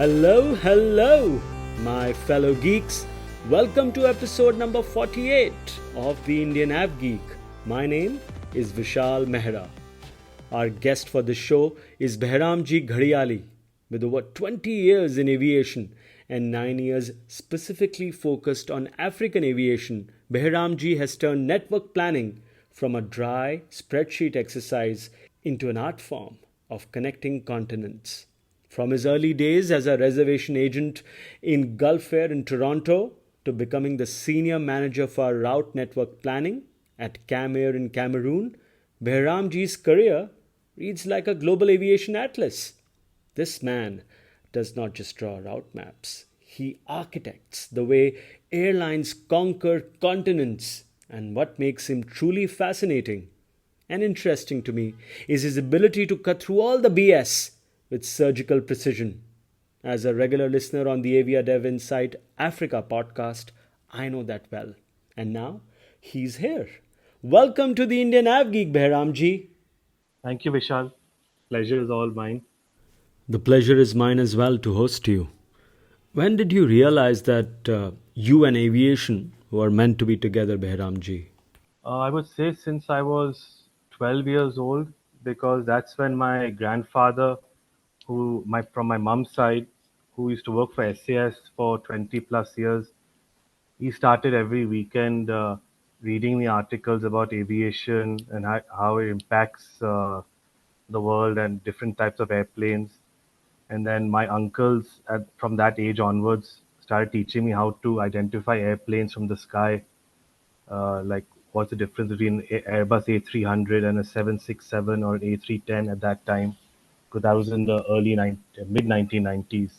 Hello, hello, my fellow geeks. Welcome to episode number 48 of the Indian AvGeek. My name is Vishal Mehra. Our guest for the show is Behramjee Ghadially. With over 20 years in aviation and 9 years specifically focused on African aviation, Behramjee has turned network planning from a dry spreadsheet exercise into an art form of connecting continents. From his early days as a reservation agent in Gulf Air in Toronto to becoming the senior manager for route network planning at CAMAIR in Cameroon, Behramjee's career reads like a global aviation atlas. This man does not just draw route maps, he architects the way airlines conquer continents. And what makes him truly fascinating and interesting to me is his ability to cut through all the BS with surgical precision. As a regular listener on the Avia Dev Insight Africa podcast, I know that well. And now he's here. Welcome to the Indian AvGeek, Behramjee. Thank you, Vishal. Pleasure is all mine. The pleasure is mine as well to host you. When did you realize that you and aviation were meant to be together, Behramjee? I would say since I was 12 years old, because that's when my grandfather, from my mom's side, who used to work for SAS for 20 plus years, he started every weekend reading the articles about aviation and how it impacts the world and different types of airplanes. And then my uncles, from that age onwards, started teaching me how to identify airplanes from the sky, like what's the difference between Airbus A300 and a 767 or an A310 at that time, because that was in the mid 1990s.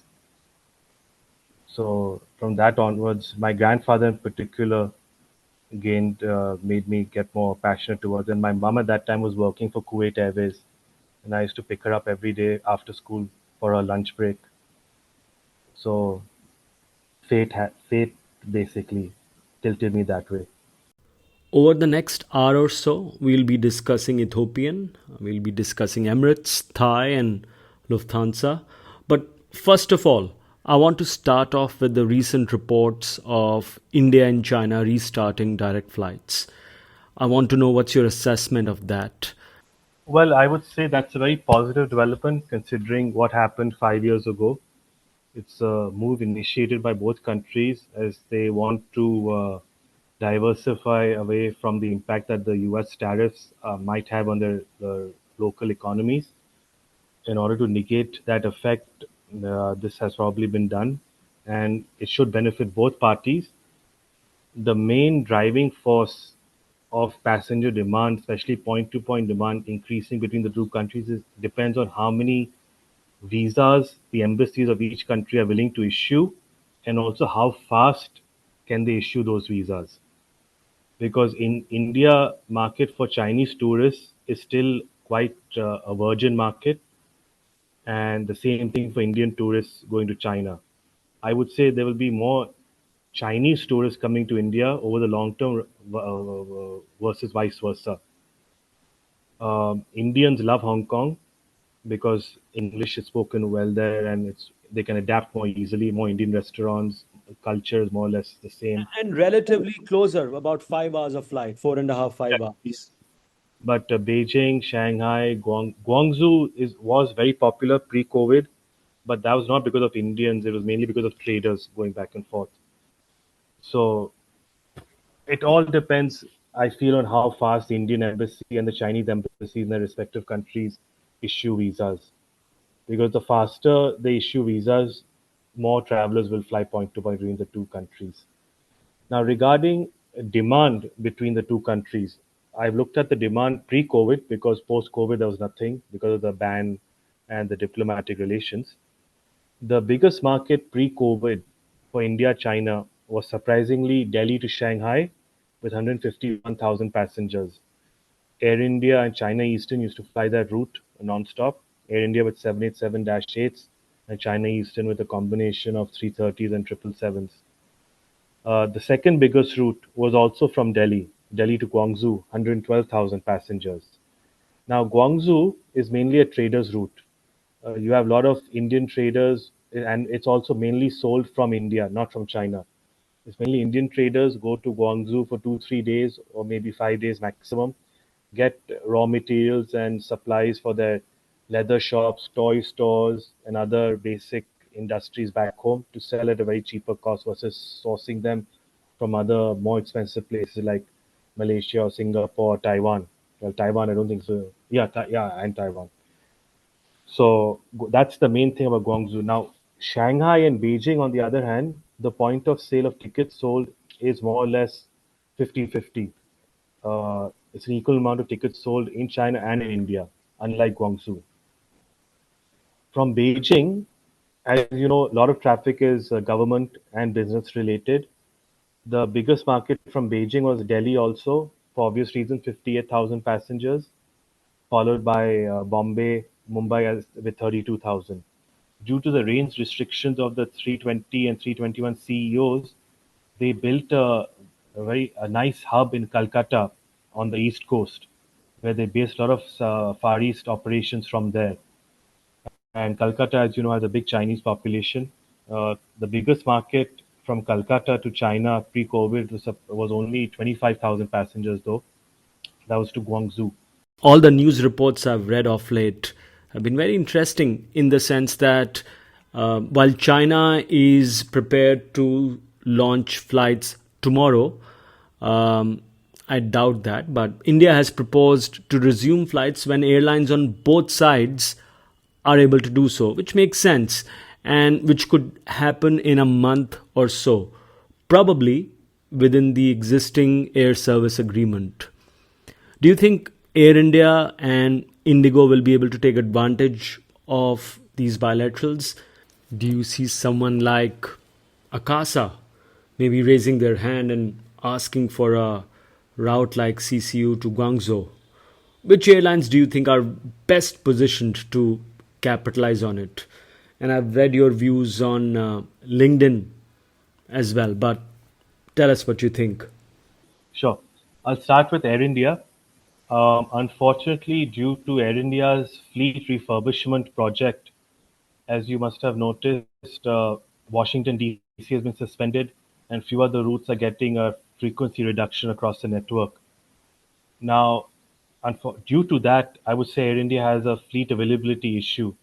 So from that onwards, my grandfather in particular made me get more passionate towards. And my mom at that time was working for Kuwait Airways, and I used to pick her up every day after school for a lunch break. So fate basically tilted me that way. Over the next hour or so, we'll be discussing Ethiopian, we'll be discussing Emirates, Thai, and Lufthansa. But first of all, I want to start off with the recent reports of India and China restarting direct flights. I want to know what's your assessment of that. Well, I would say that's a very positive development considering what happened 5 years ago. It's a move initiated by both countries as they want to diversify away from the impact that the US tariffs might have on their local economies. In order to negate that effect, this has probably been done, and it should benefit both parties. The main driving force of passenger demand, especially point-to-point demand increasing between the two countries, depends on how many visas the embassies of each country are willing to issue, and also how fast can they issue those visas. Because in India, market for Chinese tourists is still quite a virgin market, and the same thing for Indian tourists going to China. I would say there will be more Chinese tourists coming to India over the long term versus vice versa. Indians love Hong Kong because English is spoken well there, and they can adapt more easily. More Indian restaurants, culture is more or less the same. And relatively closer, about 5 hours of flight, four and a half, Yeah. 5 hours. But Beijing, Shanghai, Guangzhou was very popular pre-COVID, but that was not because of Indians. It was mainly because of traders going back and forth. So it all depends, I feel, on how fast the Indian embassy and the Chinese embassies in their respective countries issue visas. Because the faster they issue visas, more travelers will fly point to point between the two countries. Now, regarding demand between the two countries, I've looked at the demand pre-COVID because post-COVID there was nothing because of the ban and the diplomatic relations. The biggest market pre-COVID for India China was surprisingly Delhi to Shanghai with 151,000 passengers. Air India and China Eastern used to fly that route non-stop. Air India with 787-8s and China Eastern with a combination of 330s and 777s. The second biggest route was also from Delhi to Guangzhou, 112,000 passengers. Now, Guangzhou is mainly a trader's route. You have a lot of Indian traders and it's also mainly sold from India, not from China. It's mainly Indian traders go to Guangzhou for 2, 3 days or maybe 5 days maximum, get raw materials and supplies for their leather shops, toy stores, and other basic industries back home to sell at a very cheaper cost versus sourcing them from other more expensive places like Malaysia or Singapore, or Taiwan. Well, Taiwan, I don't think so. Yeah, yeah, and Taiwan. So that's the main thing about Guangzhou. Now, Shanghai and Beijing, on the other hand, the point of sale of tickets sold is more or less 50-50. It's an equal amount of tickets sold in China and in India, unlike Guangzhou. From Beijing, as you know, a lot of traffic is government and business related. The biggest market from Beijing was Delhi also, for obvious reasons, 58,000 passengers, followed by Bombay, Mumbai with 32,000. Due to the range restrictions of the 320 and 321 CEOs, they built a nice hub in Calcutta on the east coast, where they based a lot of Far East operations from there. And Calcutta, as you know, has a big Chinese population. The biggest market from Calcutta to China pre-COVID was only 25,000 passengers, though. That was to Guangzhou. All the news reports I've read of late have been very interesting in the sense that while China is prepared to launch flights tomorrow, I doubt that, but India has proposed to resume flights when airlines on both sides are able to do so, which makes sense and which could happen in a month or so, probably within the existing air service agreement. Do you think Air India and IndiGo will be able to take advantage of these bilaterals? Do you see someone like Akasa maybe raising their hand and asking for a route like CCU to Guangzhou? Which airlines do you think are best positioned to capitalize on it? And I've read your views on LinkedIn as well, but tell us what you think. Sure. I'll start with Air India. Unfortunately, due to Air India's fleet refurbishment project, as you must have noticed, Washington DC has been suspended, and few other routes are getting a frequency reduction across the network. Now, due to that, I would say Air India has a fleet availability issue,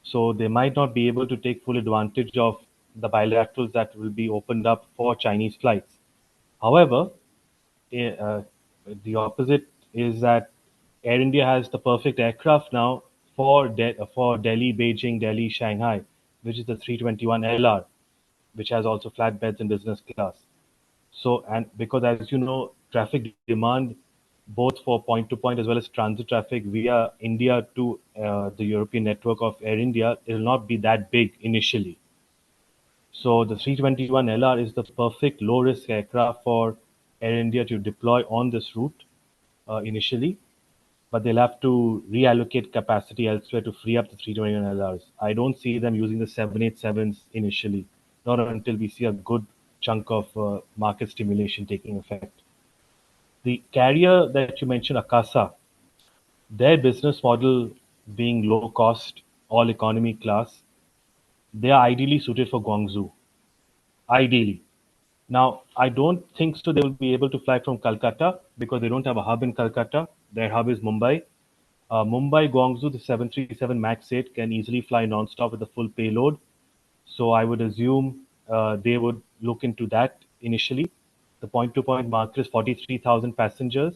so they might not be able to take full advantage of the bilaterals that will be opened up for Chinese flights. However, eh, uh, the opposite is that Air India has the perfect aircraft now for Delhi, Beijing, Delhi, Shanghai, which is the 321 LR, which has also flatbeds in business class. So, and because as you know, traffic demand both for point to point as well as transit traffic via India to the European network of Air India, it will not be that big initially. So the 321 LR is the perfect low risk aircraft for Air India to deploy on this route initially, but they'll have to reallocate capacity elsewhere to free up the 321 LRs. I don't see them using the 787s initially, not until we see a good chunk of market stimulation taking effect. The carrier that you mentioned, Akasa, their business model being low cost, all economy class, they are ideally suited for Guangzhou. Ideally. Now, I don't think so they will be able to fly from Calcutta because they don't have a hub in Calcutta. Their hub is Mumbai. Mumbai, Guangzhou, the 737 MAX 8 can easily fly non-stop with a full payload. So I would assume they would look into that initially. The point-to-point market is 43,000 passengers.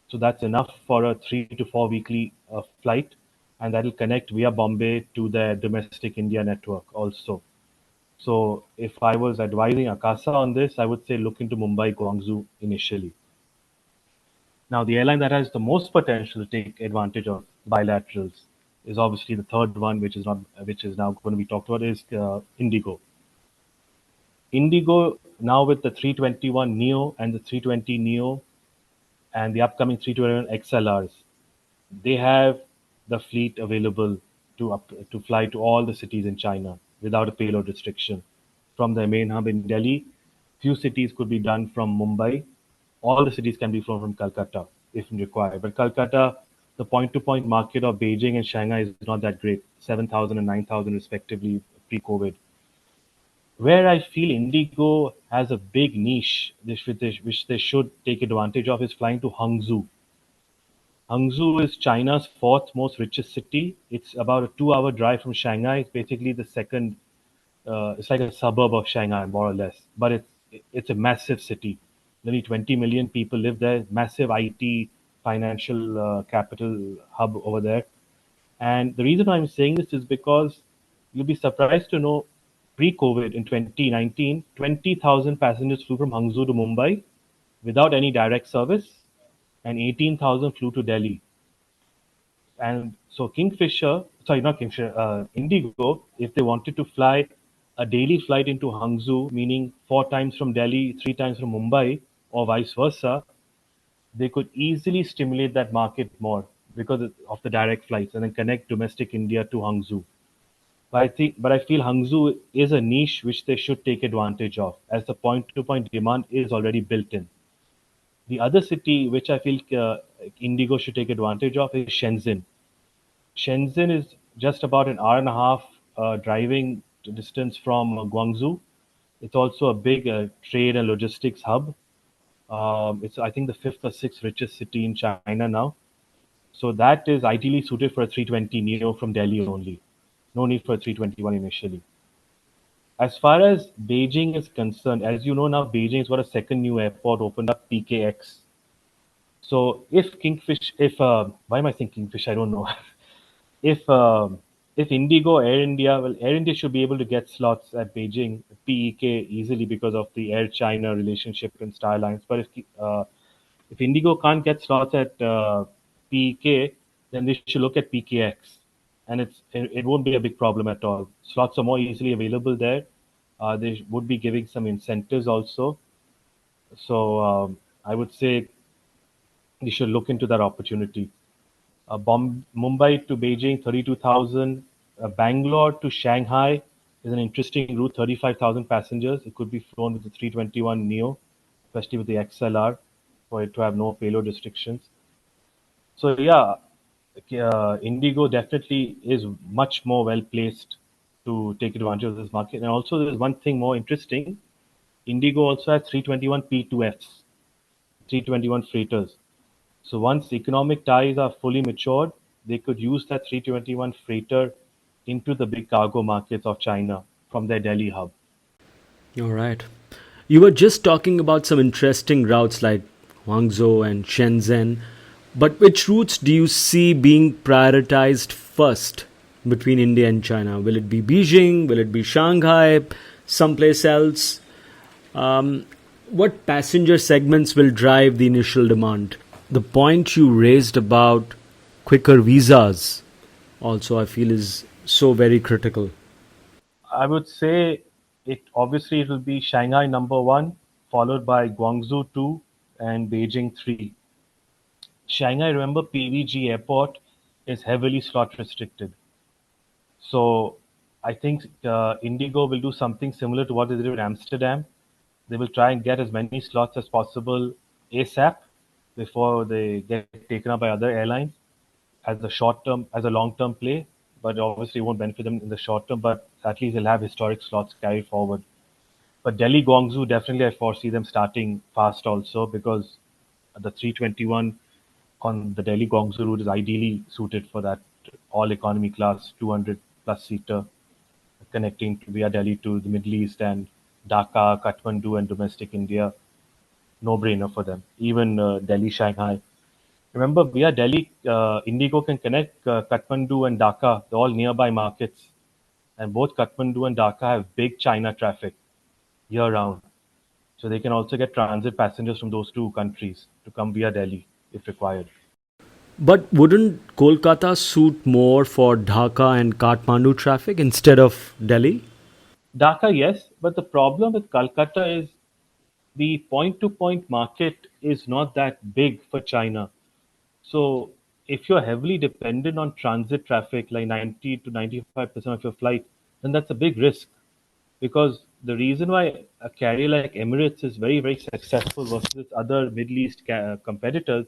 So that's enough for a 3 to 4 weekly flight. And that'll connect via Bombay to the domestic India network also. So if I was advising Akasa on this, I would say look into Mumbai, Guangzhou initially. Now, the airline that has the most potential to take advantage of bilaterals is obviously the third one, which is now going to be talked about, is Indigo. Indigo now with the 321 Neo and the 320 Neo and the upcoming 321 XLRs, they have the fleet available to fly to all the cities in China without a payload restriction. From the main hub in Delhi, few cities could be done from Mumbai. All the cities can be flown from Calcutta if required. But Calcutta, the point-to-point market of Beijing and Shanghai is not that great, 7,000 and 9,000 respectively pre-COVID. Where I feel Indigo has a big niche which they should take advantage of is flying to Hangzhou. Hangzhou is China's fourth most richest city. It's about a 2 hour drive from Shanghai. It's basically the second. It's like a suburb of Shanghai, more or less. But it's a massive city. Nearly 20 million people live there. Massive IT financial capital hub over there. And the reason why I'm saying this is because you'll be surprised to know pre-COVID in 2019, 20,000 passengers flew from Hangzhou to Mumbai without any direct service, and 18,000 flew to Delhi. And so not Kingfisher, Indigo, if they wanted to fly a daily flight into Hangzhou, meaning 4 times from Delhi, 3 times from Mumbai, or vice versa, they could easily stimulate that market more because of the direct flights and then connect domestic India to Hangzhou. But I feel Hangzhou is a niche which they should take advantage of, as the point-to-point demand is already built in. The other city which I feel Indigo should take advantage of is Shenzhen. Shenzhen is just about an hour and a half driving distance from Guangzhou. It's also a big trade and logistics hub. It's, I think, the fifth or sixth richest city in China now. So that is ideally suited for a 320 Neo from Delhi only. No need for a 321 initially. As far as Beijing is concerned, as you know now, Beijing's got a second new airport opened up, PKX. So why am I saying Kingfish? I don't know. if if Indigo, Air India, well, Air India should be able to get slots at Beijing PEK easily because of the Air China relationship and Star Alliance. But if Indigo can't get slots at PEK, then they should look at PKX, and it won't be a big problem at all. Slots are more easily available there. They would be giving some incentives also. So I would say you should look into that opportunity. Mumbai to Beijing, 32,000. Bangalore to Shanghai is an interesting route, 35,000 passengers. It could be flown with the 321 Neo, especially with the XLR, for it to have no payload restrictions. So yeah, Indigo definitely is much more well placed to take advantage of this market. And also, there's one thing more interesting. Indigo also has 321 P2Fs, 321 freighters. So once economic ties are fully matured, they could use that 321 freighter into the big cargo markets of China from their Delhi hub. All right. You were just talking about some interesting routes like Hangzhou and Shenzhen, but which routes do you see being prioritized first between India and China? Will it be Beijing? Will it be Shanghai? Someplace else? Um, what passenger segments will drive the initial demand? The point you raised about quicker visas also, I feel, is so very critical. I would say it will be Shanghai number one, followed by Guangzhou two, and Beijing three. Shanghai, remember, PVG airport is heavily slot restricted. So I think Indigo will do something similar to what they did in Amsterdam. They will try and get as many slots as possible ASAP before they get taken up by other airlines as a long term play. But obviously, it won't benefit them in the short term. But at least they'll have historic slots carried forward. But Delhi Guangzhou, definitely I foresee them starting fast also, because the 321 on the Delhi Guangzhou route is ideally suited for that all economy class 200 plus seater connecting via Delhi to the Middle East and Dhaka, Kathmandu, and domestic India. No brainer for them. Even Delhi, Shanghai. Remember, via Delhi, Indigo can connect Kathmandu and Dhaka, they're all nearby markets. And both Kathmandu and Dhaka have big China traffic year round. So they can also get transit passengers from those two countries to come via Delhi if required. But wouldn't Kolkata suit more for Dhaka and Kathmandu traffic instead of Delhi? Dhaka, yes, but the problem with Calcutta is the point to point market is not that big for China. So if you're heavily dependent on transit traffic, like 90 to 95% of your flight, then that's a big risk. Because the reason why a carrier like Emirates is very, very successful versus its other Middle East competitors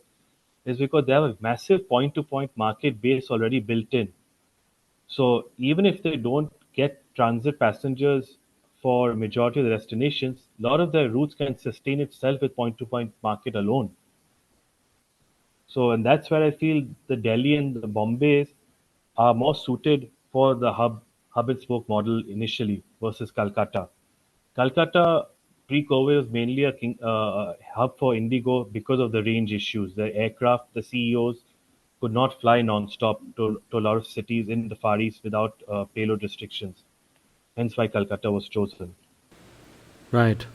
is because they have a massive point to point market base already built in. So even if they don't get transit passengers for majority of the destinations, a lot of the routes can sustain itself with point-to-point market alone. So, and that's where I feel the Delhi and the Bombays are more suited for the hub and spoke model initially versus Calcutta. Calcutta pre-COVID was mainly a hub for IndiGo because of the range issues. The aircraft, the CEOs could not fly non-stop to a lot of cities in the Far East without payload restrictions. Hence why Calcutta was chosen. Right.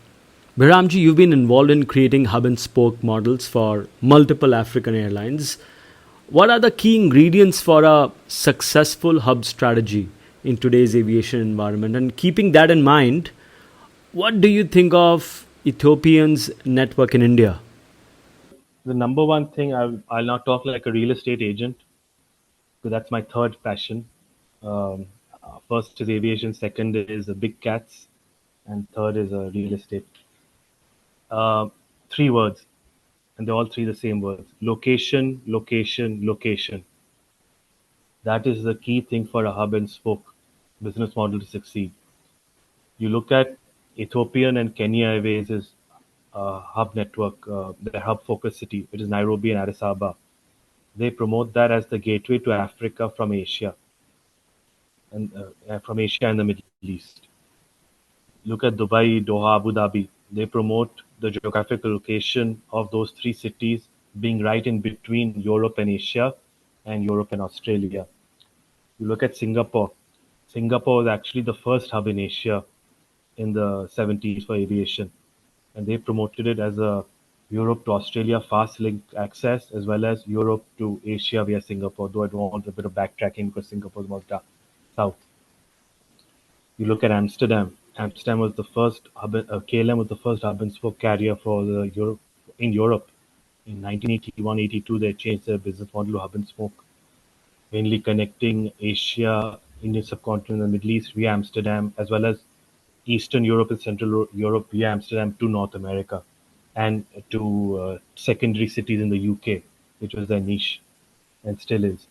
Behramjee, you've been involved in creating hub and spoke models for multiple African airlines. What are the key ingredients for a successful hub strategy in today's aviation environment? And keeping that in mind, what do you think of Ethiopian's network in India? The number one thing I'll now talk like a real estate agent because that's my third passion. Um, First is aviation, second is big cats, and third is real estate. Uh, Three words, and they're all three the same words: location, location, location. That is the key thing for a hub and spoke business model to succeed. You look at Ethiopian and Kenya Airways' hub network, their hub focus city, which is Nairobi and Addis Ababa. They promote that as the gateway to Africa from Asia and the Middle East. Look at Dubai, Doha, Abu Dhabi. They promote the geographical location of those three cities being right in between Europe and Asia and Europe and Australia. You look at Singapore. Singapore was actually the first hub in Asia in the 70s for aviation, and they promoted it as a Europe to Australia fast link access as well as Europe to Asia via Singapore, though I don't want a bit of backtracking because Singapore is more south. You look at Amsterdam. Amsterdam was the first KLM was the first hub and spoke carrier for the Europe in Europe. In 1981-82, they changed their business model to hub and spoke, mainly connecting Asia, Indian subcontinent, and the Middle East via Amsterdam, as well as Eastern Europe and Central Europe via Amsterdam to North America, and to secondary cities in the UK, which was their niche and still is.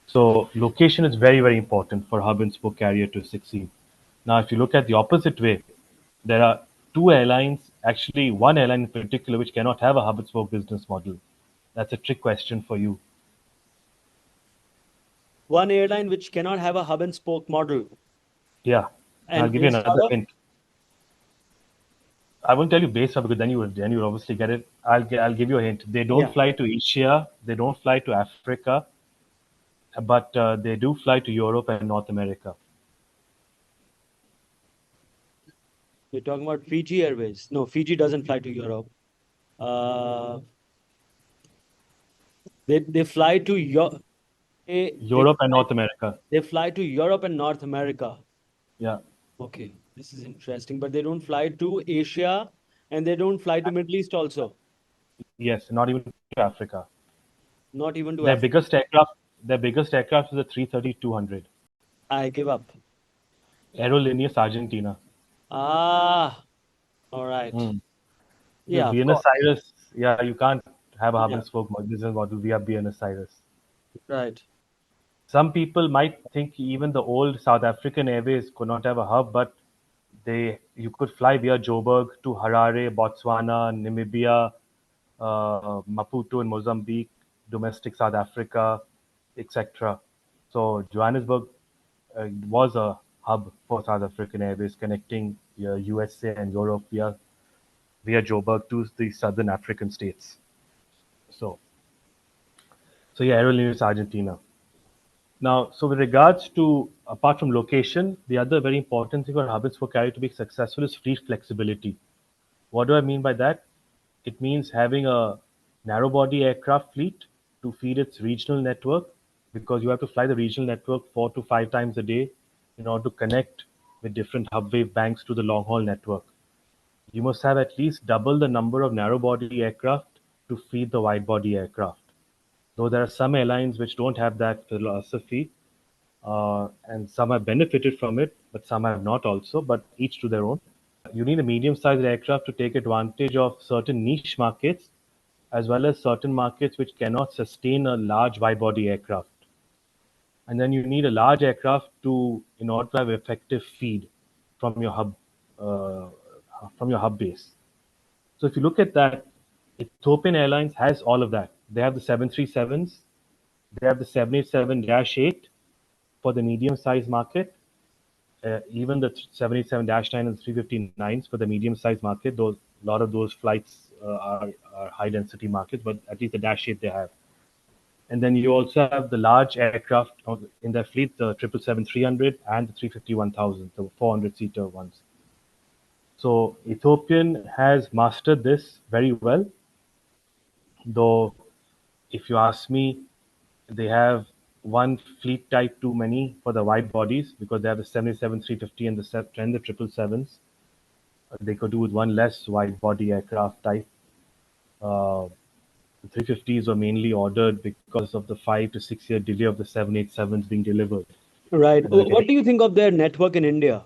So location is very, very important for hub and spoke carrier to succeed. Now, if you look at the opposite way, there are two airlines, actually one airline in particular, which cannot have a hub and spoke business model. That's a trick question for you. One airline which cannot have a hub and spoke model. Yeah, I'll And give you based out another of? hint. I won't tell you based on because then you obviously get it. I'll give you a hint. They don't Yeah. fly to Asia. They don't fly to Africa, but they do fly to Europe and North America. You're talking about Fiji Airways. No, Fiji doesn't fly to Europe. Uh, they fly to Europe and North America. they fly to Europe and North America. Yeah. Okay, this is interesting. But they don't fly to Asia and they don't fly to Middle East also. Yes. Not even to Africa. Not even to Their Africa. biggest aircraft. Their biggest aircraft is a 330-200. I give up. Aerolíneas Argentina. Ah, all right. Hmm. Because Yeah, of Buenos course. Aires, yeah, you can't have a hub Yeah, and spoke business model via Buenos Aires. right. Some people might think even the old South African Airways could not have a hub, but they you could fly via Joburg to Harare, Botswana, Namibia, Maputo in Mozambique, domestic South Africa, etc. So Johannesburg was a hub for South African Airways, connecting USA and Europe via Joburg to the southern African states. So, so yeah, Aerolíneas Argentina. Now, so with regards to apart from location, the other very important thing for hub and spoke carrier to be successful is fleet flexibility. What do I mean by that? It means having a narrow body aircraft fleet to feed its regional network because you have to fly the regional network 4 to 5 times a day in order to connect with different hub wave banks to the long haul network. You must have at least double the number of narrow body aircraft to feed the wide body aircraft. Though there are some airlines which don't have that philosophy, and some have benefited from it, but some have not also, but each to their own. You need a medium-sized aircraft to take advantage of certain niche markets as well as certain markets which cannot sustain a large wide-body aircraft. and then you need a large aircraft to in order to have effective feed from your uh, hub base. So if you look at that, Ethiopian Airlines has all of that. They have the 737s, they have the 787-8 for the medium-sized market, even the 787-9 and 350-9s for the medium-sized market. Those a lot of those flights are high-density markets, but at least the Dash 8 they have. And then you also have the large aircraft in their fleet, the 777-300 and the 350-1000, the 400-seater ones. So Ethiopian has mastered this very well, though if you ask me, they have one fleet type too many for the wide bodies because they have the 77-350 and the 777s. They could do with one less wide body aircraft type. Uh, the 350s were mainly ordered because of the 5 to 6 year delay of the 787s being delivered. Right. They were What getting do you think of their network in India?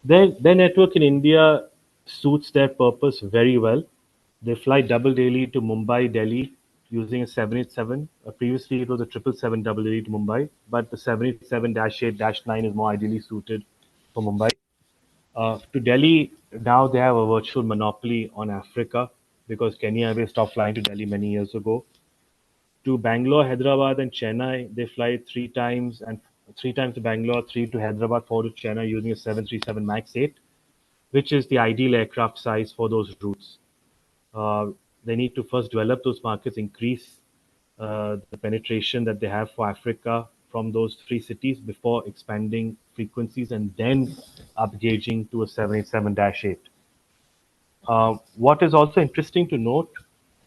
their network in India suits their purpose very well. They fly double daily to Mumbai, Delhi using a 787. Previously, it was a 777 double daily to Mumbai, but the 787-8-9 is more ideally suited for Mumbai. To Delhi, now they have a virtual monopoly on Africa because Kenya Airways stopped flying to Delhi many years ago. To Bangalore, Hyderabad, and Chennai, they fly three times to Bangalore, three to Hyderabad, four to Chennai using a 737 MAX 8, which is the ideal aircraft size for those routes. Uh, they need to first develop those markets, increase the penetration that they have for Africa from those three cities before expanding frequencies and then upgauging to a 787-8. What is also interesting to note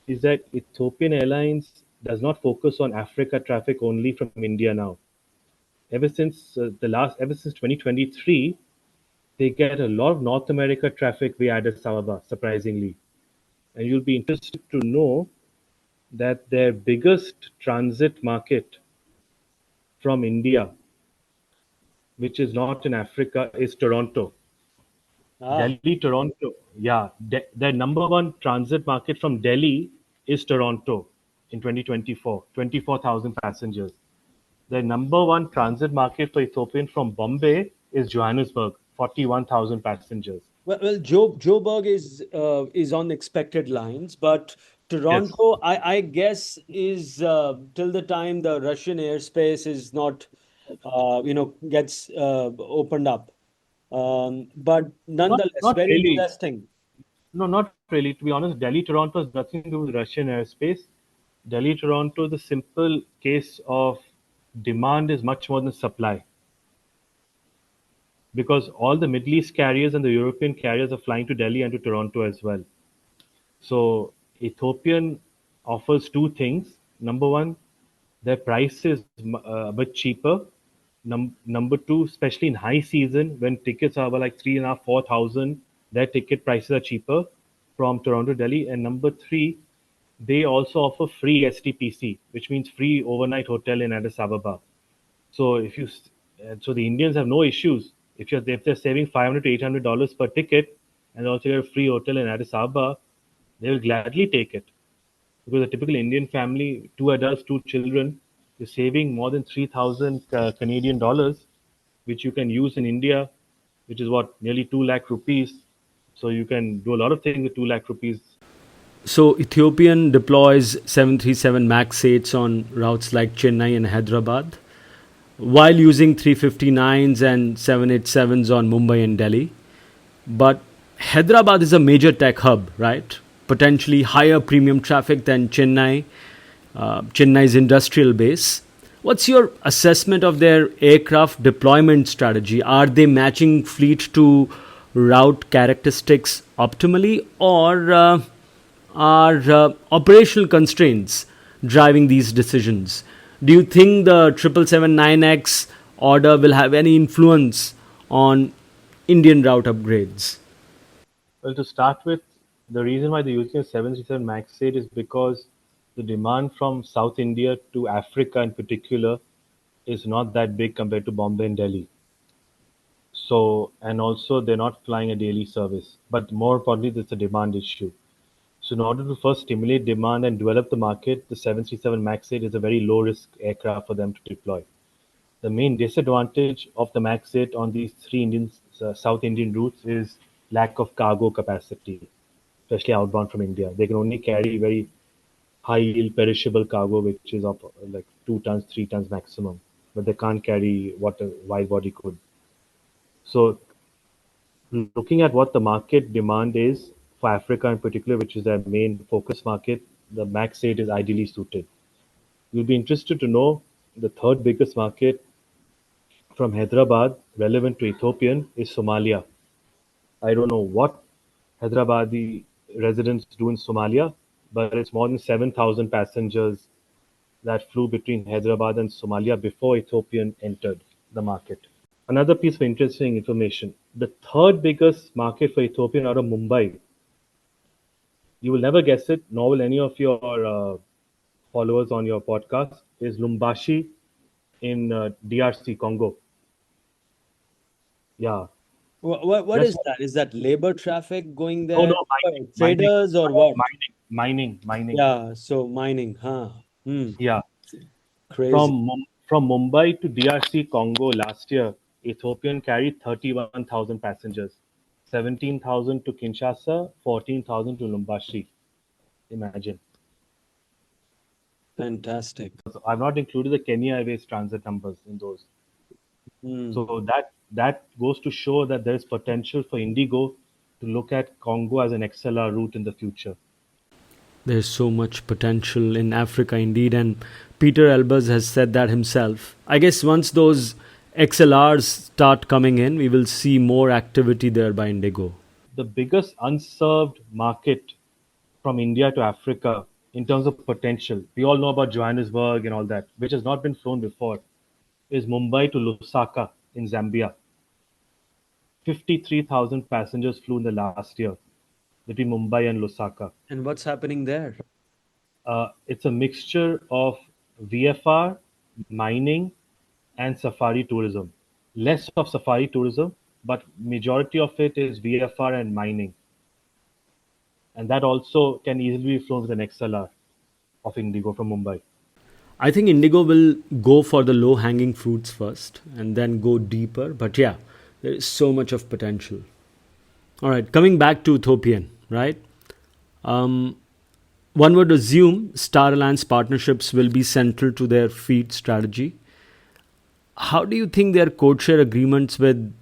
is that Ethiopian Airlines does not focus on Africa traffic only from India now. Ever since 2023, they get a lot of North America traffic via Addis Ababa, surprisingly. And you'll be interested to know that their biggest transit market from India, which is not in Africa, is Toronto. Ah, Delhi, Toronto. Yeah, their number one transit market from Delhi is Toronto in 2024, 24,000 passengers. Their number one transit market for Ethiopian from Bombay is Johannesburg, 41,000 passengers. well, Joburg is on expected lines, but Yes. Toronto, I guess, is till the time the Russian airspace is not, gets opened up. But nonetheless, Not very really. interesting. No, not really. To be honest, Delhi Toronto has nothing to do with Russian airspace. Delhi Toronto is a simple case of demand is much more than supply because all the Middle East carriers and the European carriers are flying to Delhi and to Toronto as well. So Ethiopian offers two things. Number one, their price is a bit cheaper. Number two, especially in high season when tickets are about like 3,500, 4,000, their ticket prices are cheaper from Toronto to Delhi. And number three, they also offer free STPC, which means free overnight hotel in Addis Ababa. So so the Indians have no issues if they're saving $500 to $800 per ticket and also get a free hotel in Addis Ababa, they will gladly take it because a typical Indian family, two adults, two children, is saving more than 3,000 Canadian dollars, which you can use in India, which is what nearly 2 lakh rupees. So you can do a lot of things with 2 lakh rupees. So Ethiopian deploys 737 MAX 8s on routes like Chennai and Hyderabad, while using 350-9s and 787s on Mumbai and Delhi. But Hyderabad is a major tech hub, right? Potentially higher premium traffic than Chennai's industrial base. What's your assessment of their aircraft deployment strategy? Are they matching fleet to route characteristics optimally, or are operational constraints driving these decisions? Do you think the 777-9X order will have any influence on Indian route upgrades? Well, to start with, the reason why they're using a 737 MAX 8 is because the demand from South India to Africa in particular is not that big compared to Bombay and Delhi. So, and also they're not flying a daily service. But more importantly, there's a demand issue. So, in order to first stimulate demand and develop the market, the 737 MAX 8 is a very low risk aircraft for them to deploy. The main disadvantage of the Max 8 on these three South Indian routes is lack of cargo capacity, especially outbound from India. They can only carry very high yield perishable cargo, which is up like 2 tons, 3 tons maximum, but they can't carry what a wide body could. So, looking at what the market demand is for Africa in particular, which is their main focus market, the Max 8 is ideally suited. You'll be interested to know the third biggest market from Hyderabad relevant to Ethiopian is Somalia. I don't know what Hyderabadi residents do in Somalia, but it's more than 7,000 passengers that flew between Hyderabad and Somalia before Ethiopian entered the market. Another piece of interesting information: the third biggest market for Ethiopian out of Mumbai, you will never guess it, nor will any of your followers on your podcast, is Lumbashi in DRC, Congo. Yeah. What Just is that? Is that labor traffic going no, there? no, mining, mining, Traders or what? mining. Yeah, so mining, huh? Hmm. Yeah. Crazy. From Mumbai to DRC Congo last year, Ethiopian carried 31,000 passengers, 17,000 to Kinshasa, 14,000 to Lumbashi. Imagine. Fantastic. So I've not included the Kenya Airways transit numbers in those. Hmm. So that goes to show that there is potential for IndiGo to look at Congo as an XLR route in the future. There's so much potential in Africa indeed, and Peter Elbers has said that himself. I guess once those XLRs start coming in, we will see more activity there by Indigo. The biggest unserved market from India to Africa in terms of potential, we all know about Johannesburg and all that, which has not been flown before, is Mumbai to Lusaka in Zambia. 53,000 passengers flew in the last year between Mumbai and Lusaka. And what's happening there? It's a mixture of VFR, mining, and safari tourism. Less of safari tourism, but majority of it is VFR and mining, and that also can easily be flown with an XLR of Indigo from Mumbai. I think Indigo will go for the low hanging fruits first and then go deeper. But yeah, there is so much of potential. All right, coming back to Ethiopian, right? Um, One would assume Star Alliance partnerships will be central to their fleet strategy. How do you think their codeshare agreements with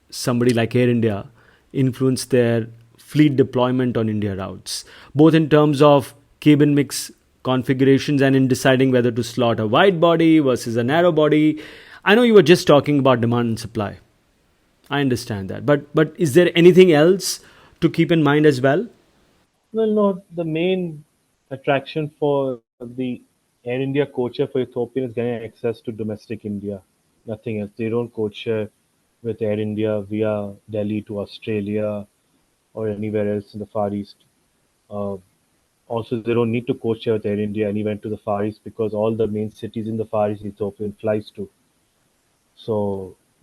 somebody like Air India influence their fleet deployment on India routes, both in terms of cabin mix configurations and in deciding whether to slot a wide body versus a narrow body? I know you were just talking about demand and supply. I understand that, but is there anything else to keep in mind as well? Well, no, the main attraction for the Air India codeshare for Ethiopian is getting access to domestic India. Nothing else. They don't codeshare with Air India via Delhi to Australia or anywhere else in the Far East. Uh, Also, they don't need to codeshare with Air India anywhere to the Far East because all the main cities in the Far East Ethiopian flies to. So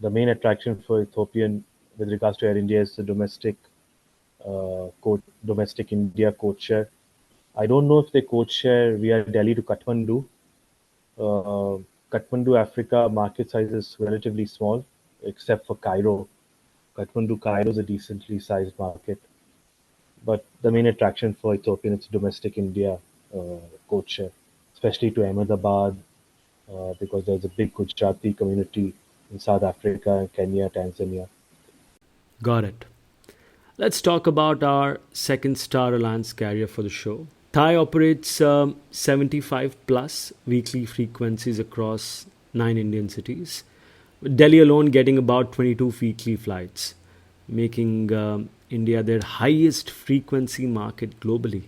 the main attraction for Ethiopian with regards to Air India is the domestic India codeshare. I don't know if they codeshare via Delhi to Kathmandu. Uh, Kathmandu, Africa market size is relatively small, except for Cairo. Kathmandu, Cairo is a decently sized market. But the main attraction for Ethiopian is domestic India codeshare, especially to Ahmedabad, because there's a big Gujarati community in South Africa, Kenya, Tanzania. Got it. Let's talk about our second Star Alliance carrier for the show. Thai operates 75 plus weekly frequencies across 9 Indian cities. Delhi alone getting about 22 weekly flights, making India their highest frequency market globally,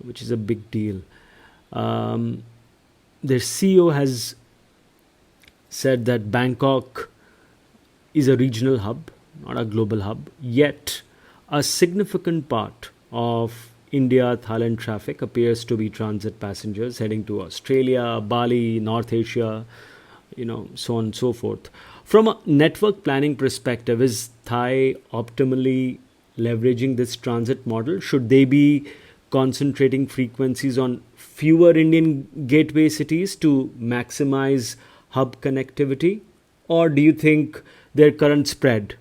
which is a big deal. Um, their CEO has said that Bangkok is a regional hub, not a global hub. Yet, a significant part of India Thailand traffic appears to be transit passengers heading to Australia, Bali, North Asia, so on and so forth. From a network planning perspective, is Thai optimally leveraging this transit model? Should they be concentrating frequencies on fewer Indian gateway cities to maximize hub connectivity, or do you think their current spread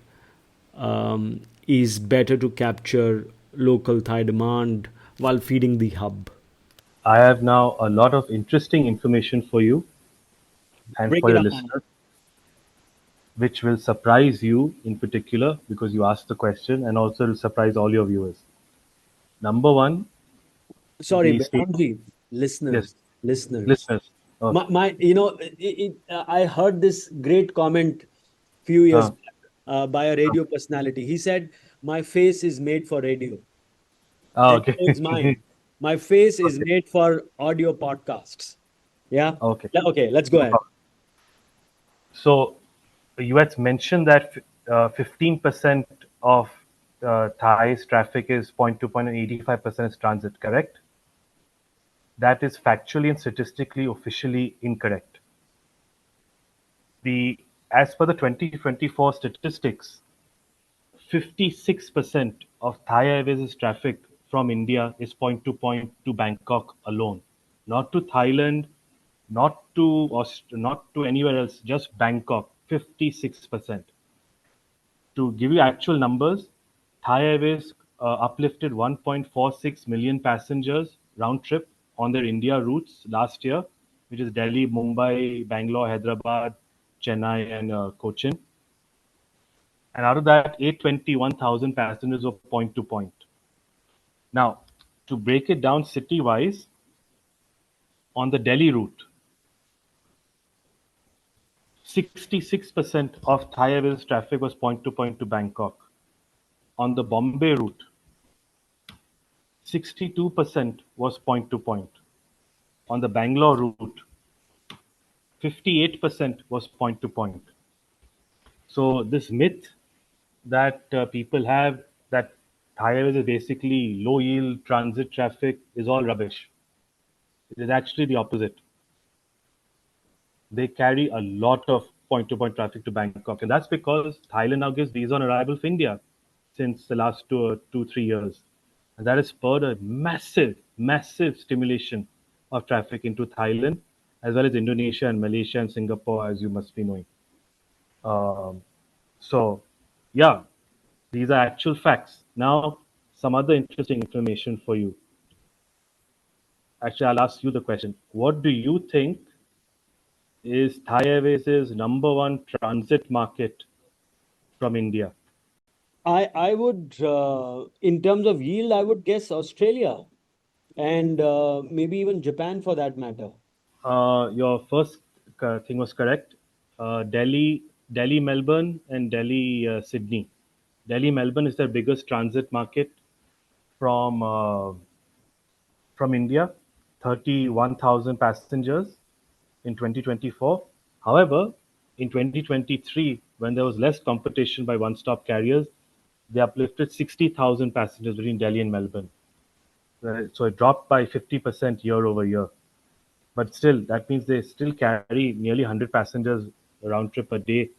is better to capture local Thai demand while feeding the hub? I have now a lot of interesting information for you and Break for it your down. listeners, which will surprise you in particular because you asked the question, and also will surprise all your viewers. Number one, Sorry, the state. Behramjee, Yes, listeners. listeners. Okay. My I heard this great comment few years Uh, back by a radio personality. He said, "My face is made for radio, and okay. so is mine. My face is Okay. made for audio podcasts." Yeah. Okay. Okay, let's go No ahead. problem. So you had mentioned that 15% of Thai's traffic is point to point and 85% is transit, correct? That is factually and statistically officially incorrect. The As per the 2024 statistics, 56% of Thai Airways' traffic from India is point to Bangkok alone, not to Thailand, not to anywhere else, just Bangkok. 56%. To give you actual numbers, Thai Airways uplifted 1.46 million passengers round trip on their India routes last year, which is Delhi, Mumbai, Bangalore, Hyderabad, Chennai, and Cochin. And out of that, 821,000 passengers were point to point. Now, to break it down city wise, on the Delhi route, 66% of Thai Airways traffic was point to Bangkok. On the Bombay route, 62% was point to point. On the Bangalore route, 58% was point to point. So this myth that people have that Thai Airways is basically low yield transit traffic is all rubbish. It is actually the opposite. They carry a lot of point to point traffic to Bangkok. And that's because Thailand now gives visa on arrival for India since the last 3 years. And that has spurred a massive stimulation of traffic into Thailand, as well as Indonesia and Malaysia and Singapore, as you must be knowing. Um, so, yeah, these are actual facts. Now, some other interesting information for you. Actually, I'll ask you the question. What do you think is Thai Airways' number one transit market from India? I would, in terms of yield, I would guess Australia and maybe even Japan for that matter. Your first thing was correct. Delhi, Melbourne, and Delhi, Sydney. Delhi, Melbourne is their biggest transit market from India, 31,000 passengers in 2024. However, in 2023, when there was less competition by one-stop carriers, they uplifted 60,000 passengers between Delhi and Melbourne. So it dropped by 50% year over year. But still, that means they still carry nearly 100 passengers round trip a day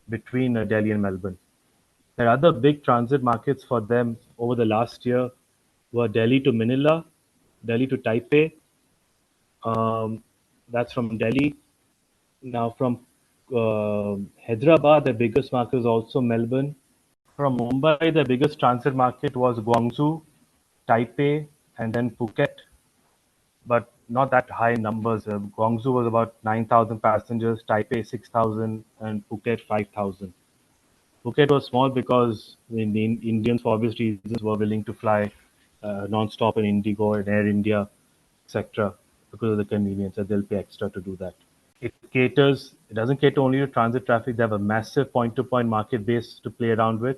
between Delhi and Melbourne. Their other big transit markets for them over the last year were Delhi to Manila, Delhi to Taipei. Um, that's from Delhi. Now, from Hyderabad, their biggest market is also Melbourne. From Mumbai, the biggest transit market was Guangzhou, Taipei, and then Phuket, but not that high numbers. Guangzhou was about 9,000 passengers, Taipei 6,000, and Phuket 5,000. Phuket was small because the Indians, for obvious reasons, were willing to fly non-stop in IndiGo and Air India, etc., because of the convenience, and they'll pay extra to do that. It doesn't cater only to transit traffic. They have a massive point-to-point market base to play around with.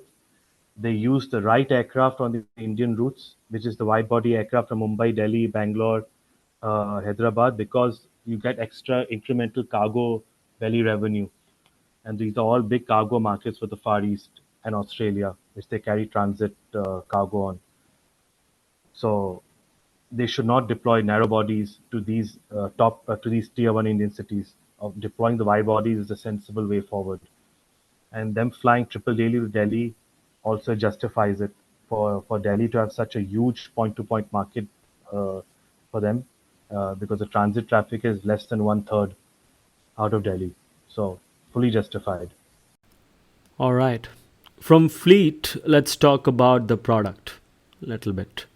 They use the right aircraft on the Indian routes, which is the wide-body aircraft from Mumbai, Delhi, Bangalore, Hyderabad, because you get extra incremental cargo belly revenue. And these are all big cargo markets for the Far East and Australia, which they carry transit cargo on. So they should not deploy narrow bodies to these to these tier one Indian cities. Of deploying the wide bodies is a sensible way forward, and them flying triple daily to Delhi also justifies it for Delhi to have such a huge point to point market for them because the transit traffic is less than one third out of Delhi. So fully justified. All right. From fleet, let's talk about the product a little bit.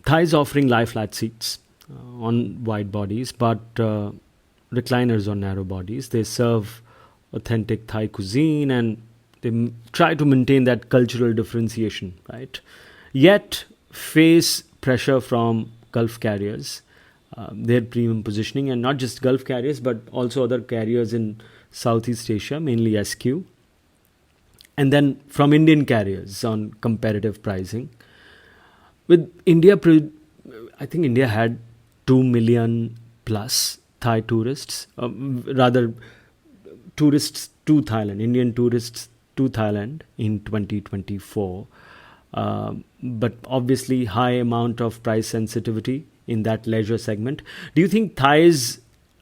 Thai is offering lie flat seats on wide bodies, but recliners on narrow bodies. They serve authentic Thai cuisine and they try to maintain that cultural differentiation, right? Yet face pressure from Gulf carriers, their premium positioning, and not just Gulf carriers, but also other carriers in Southeast Asia, mainly SQ, and then from Indian carriers on competitive pricing. With India, I think India had 2 million plus Thai tourists, rather tourists to Thailand, Indian tourists to Thailand in 2024. But obviously, high amount of price sensitivity in that leisure segment. Do you think Thai's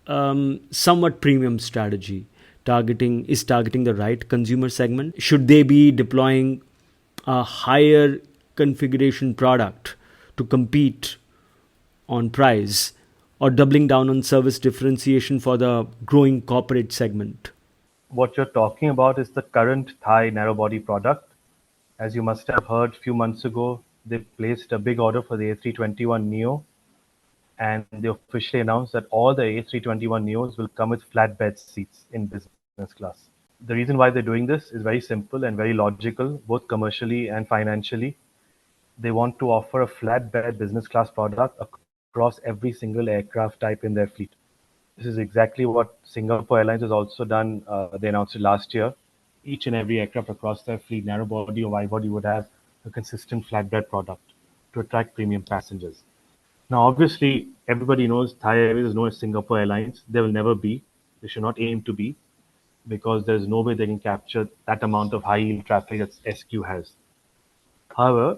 somewhat premium strategy targeting the right consumer segment? Should they be deploying a higher configuration product to compete on price, or doubling down on service differentiation for the growing corporate segment? What you're talking about is the current Thai narrow body product. As you must have heard, a few months ago, they placed a big order for the A321 Neo, and they officially announced that all the A321 Neos will come with flatbed seats in business class. The reason why they're doing this is very simple and very logical, both commercially and financially. They want to offer a flatbed business class product across every single aircraft type in their fleet. This is exactly what Singapore Airlines has also done. They announced it last year. Each and every aircraft across their fleet, narrow body or wide body, would have a consistent flatbed product to attract premium passengers. Now, obviously, everybody knows Thai Airways is known as Singapore Airlines. They will never be. They should not aim to be, because there's no way they can capture that amount of high yield traffic that SQ has. However,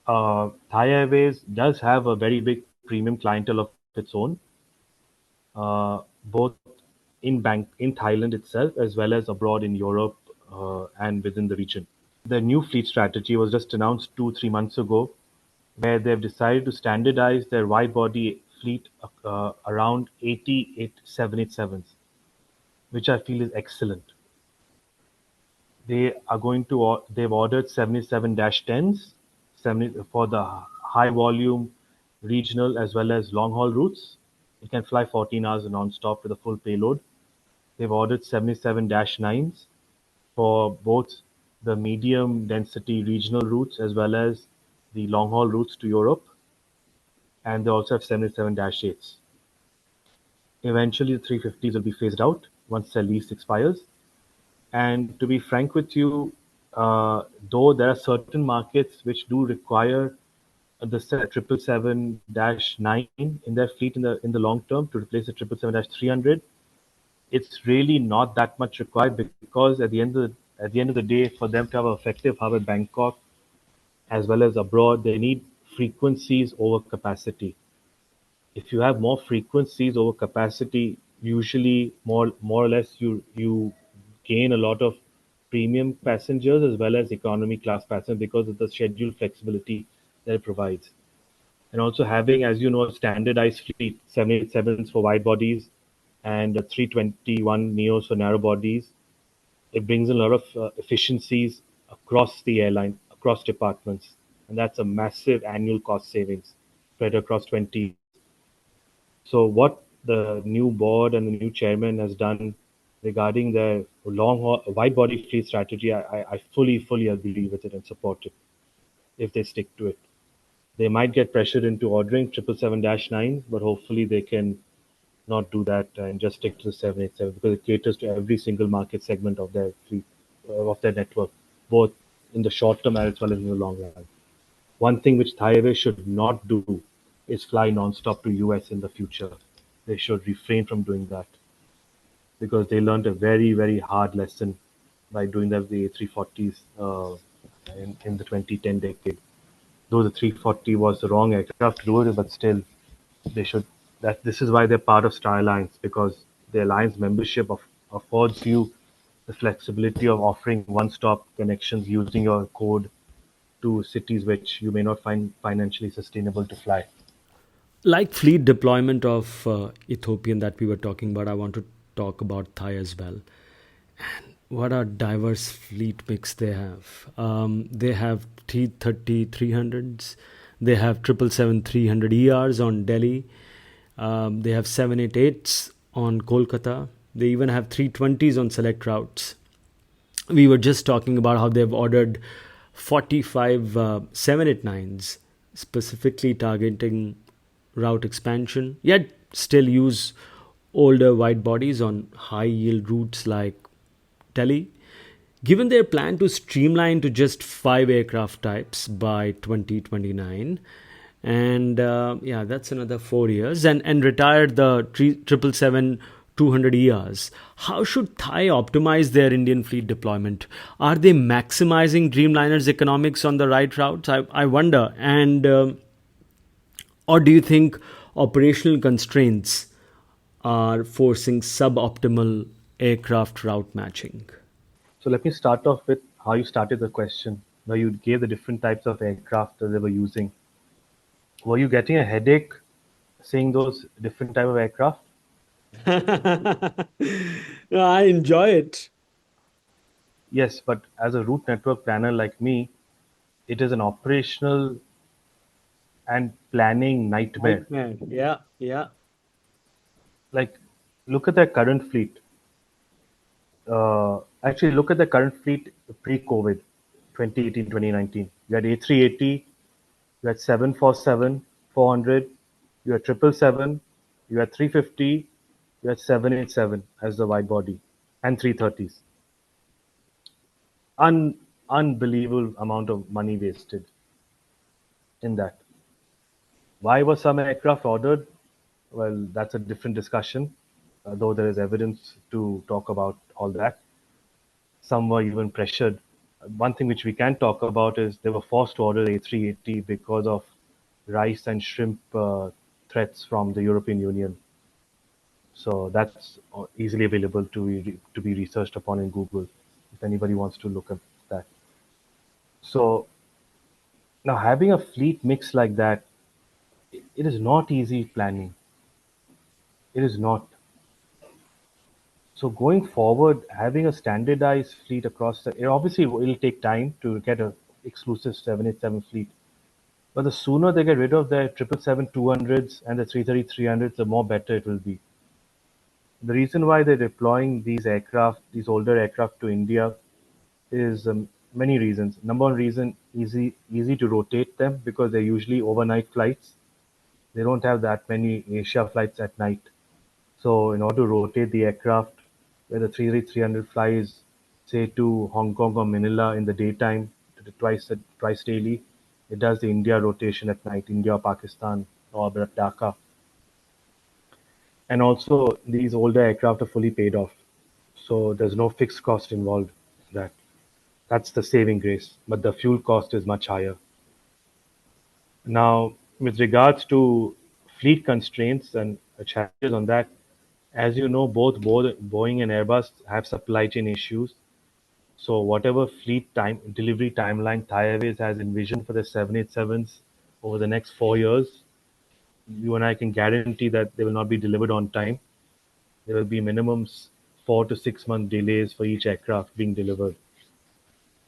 Thai Airways does have a very big premium clientele of its own, both in Thailand itself as well as abroad in Europe and within the region. The new fleet strategy was just announced 2 3 months ago, where they've decided to standardize their wide body fleet around 88 787s, which I feel is excellent. They've ordered 77-10s, 70 for the high volume regional as well as long haul routes. It can fly 14 hours non-stop with a full payload. They've ordered 77-9s for both the medium density regional routes as well as the long haul routes to Europe. And they also have 77-8s. Eventually, the 350s will be phased out once their lease expires. And to be frank with you, though there are certain markets which do require the 777-9 in their fleet in the long term to replace the 777-300, it's really not that much required, because at the end of the day, for them to have an effective hub at Bangkok as well as abroad, they need frequencies over capacity. If you have more frequencies over capacity, usually more or less you gain a lot of premium passengers as well as economy class passengers because of the schedule flexibility that it provides. And also having, as you know, a standardized fleet, 787s for wide bodies and 321 neos for narrow bodies, it brings in a lot of efficiencies across the airline, across departments, and that's a massive annual cost savings spread across 20. So what the new board and the new chairman has done regarding their wide body fleet strategy, I fully agree with it and support it if they stick to it. They might get pressured into ordering 777-9s, but hopefully they can not do that and just stick to the 787, because it caters to every single market segment of their fleet, of their network, both in the short term as well as in the long run. One thing which Thai Airways should not do is fly non-stop to US in the future. They should refrain from doing that, because they learned a very hard lesson by doing that with the A340s in the 2010 decade. Though the 340 was the wrong aircraft to do it, but still, they should. That this is why they're part of Star Alliance, because the alliance membership affords you the flexibility of offering one-stop connections using your code to cities which you may not find financially sustainable to fly. Like fleet deployment of Ethiopian that we were talking about, I want to talk about Thai as well. What a diverse fleet mix they have. They have 330 300s. They have 777-300 ERs on Delhi. They have 788s on Kolkata. They even have 320s on select routes. We were just talking about how they've ordered 45 789s, specifically targeting route expansion, yet still use older wide bodies on high yield routes like Delhi. Given their plan to streamline to just five aircraft types by 2029, and yeah, that's another 4 years, and retired the 777-200 ERs. How should Thai optimize their Indian fleet deployment? Are they maximizing Dreamliner's economics on the right routes? I wonder. And or do you think operational constraints are forcing suboptimal aircraft route matching? So let me start off with how you started the question. Now you gave the different types of aircraft that they were using. Were you getting a headache seeing those different type of aircraft? No, I enjoy it. Yes, but as a route network planner like me, it is an operational and planning nightmare. Nightmare. Yeah, yeah. Like, look at their current fleet. Actually, look at the current fleet pre-COVID, 2018, 2019. You had A380, you had 747, 400, you had 777, you had 350, you had 787 as the wide body, and 330s. Unbelievable amount of money wasted in that. Why were some aircraft ordered? Well, that's a different discussion, though there is evidence to talk about all that. Some were even pressured. One thing which we can talk about is they were forced to order A380 because of rice and shrimp threats from the European Union. So that's easily available to be researched upon in Google if anybody wants to look at that. So now having a fleet mix like that, it is not easy planning. It is not. So going forward, having a standardized fleet across the, obviously it will take time to get a exclusive 787 fleet. But the sooner they get rid of their 777-200s and the 330-300s, the more better it will be. The reason why they're deploying these aircraft, these older aircraft to India, is many reasons. Number one reason, easy to rotate them because they're usually overnight flights. They don't have that many Asia flights at night. So in order to rotate the aircraft, where the 300 flies, say to Hong Kong or Manila in the daytime, twice daily, it does the India rotation at night, India, Pakistan, or Dhaka. And also, these older aircraft are fully paid off, so there's no fixed cost involved. That that's the saving grace, but the fuel cost is much higher. Now, with regards to fleet constraints and challenges on that, as you know, both Boeing and Airbus have supply chain issues. So whatever fleet time delivery timeline Thai Airways has envisioned for the 787s over the next 4 years, you and I can guarantee that they will not be delivered on time. There will be minimums 4 to 6 month delays for each aircraft being delivered,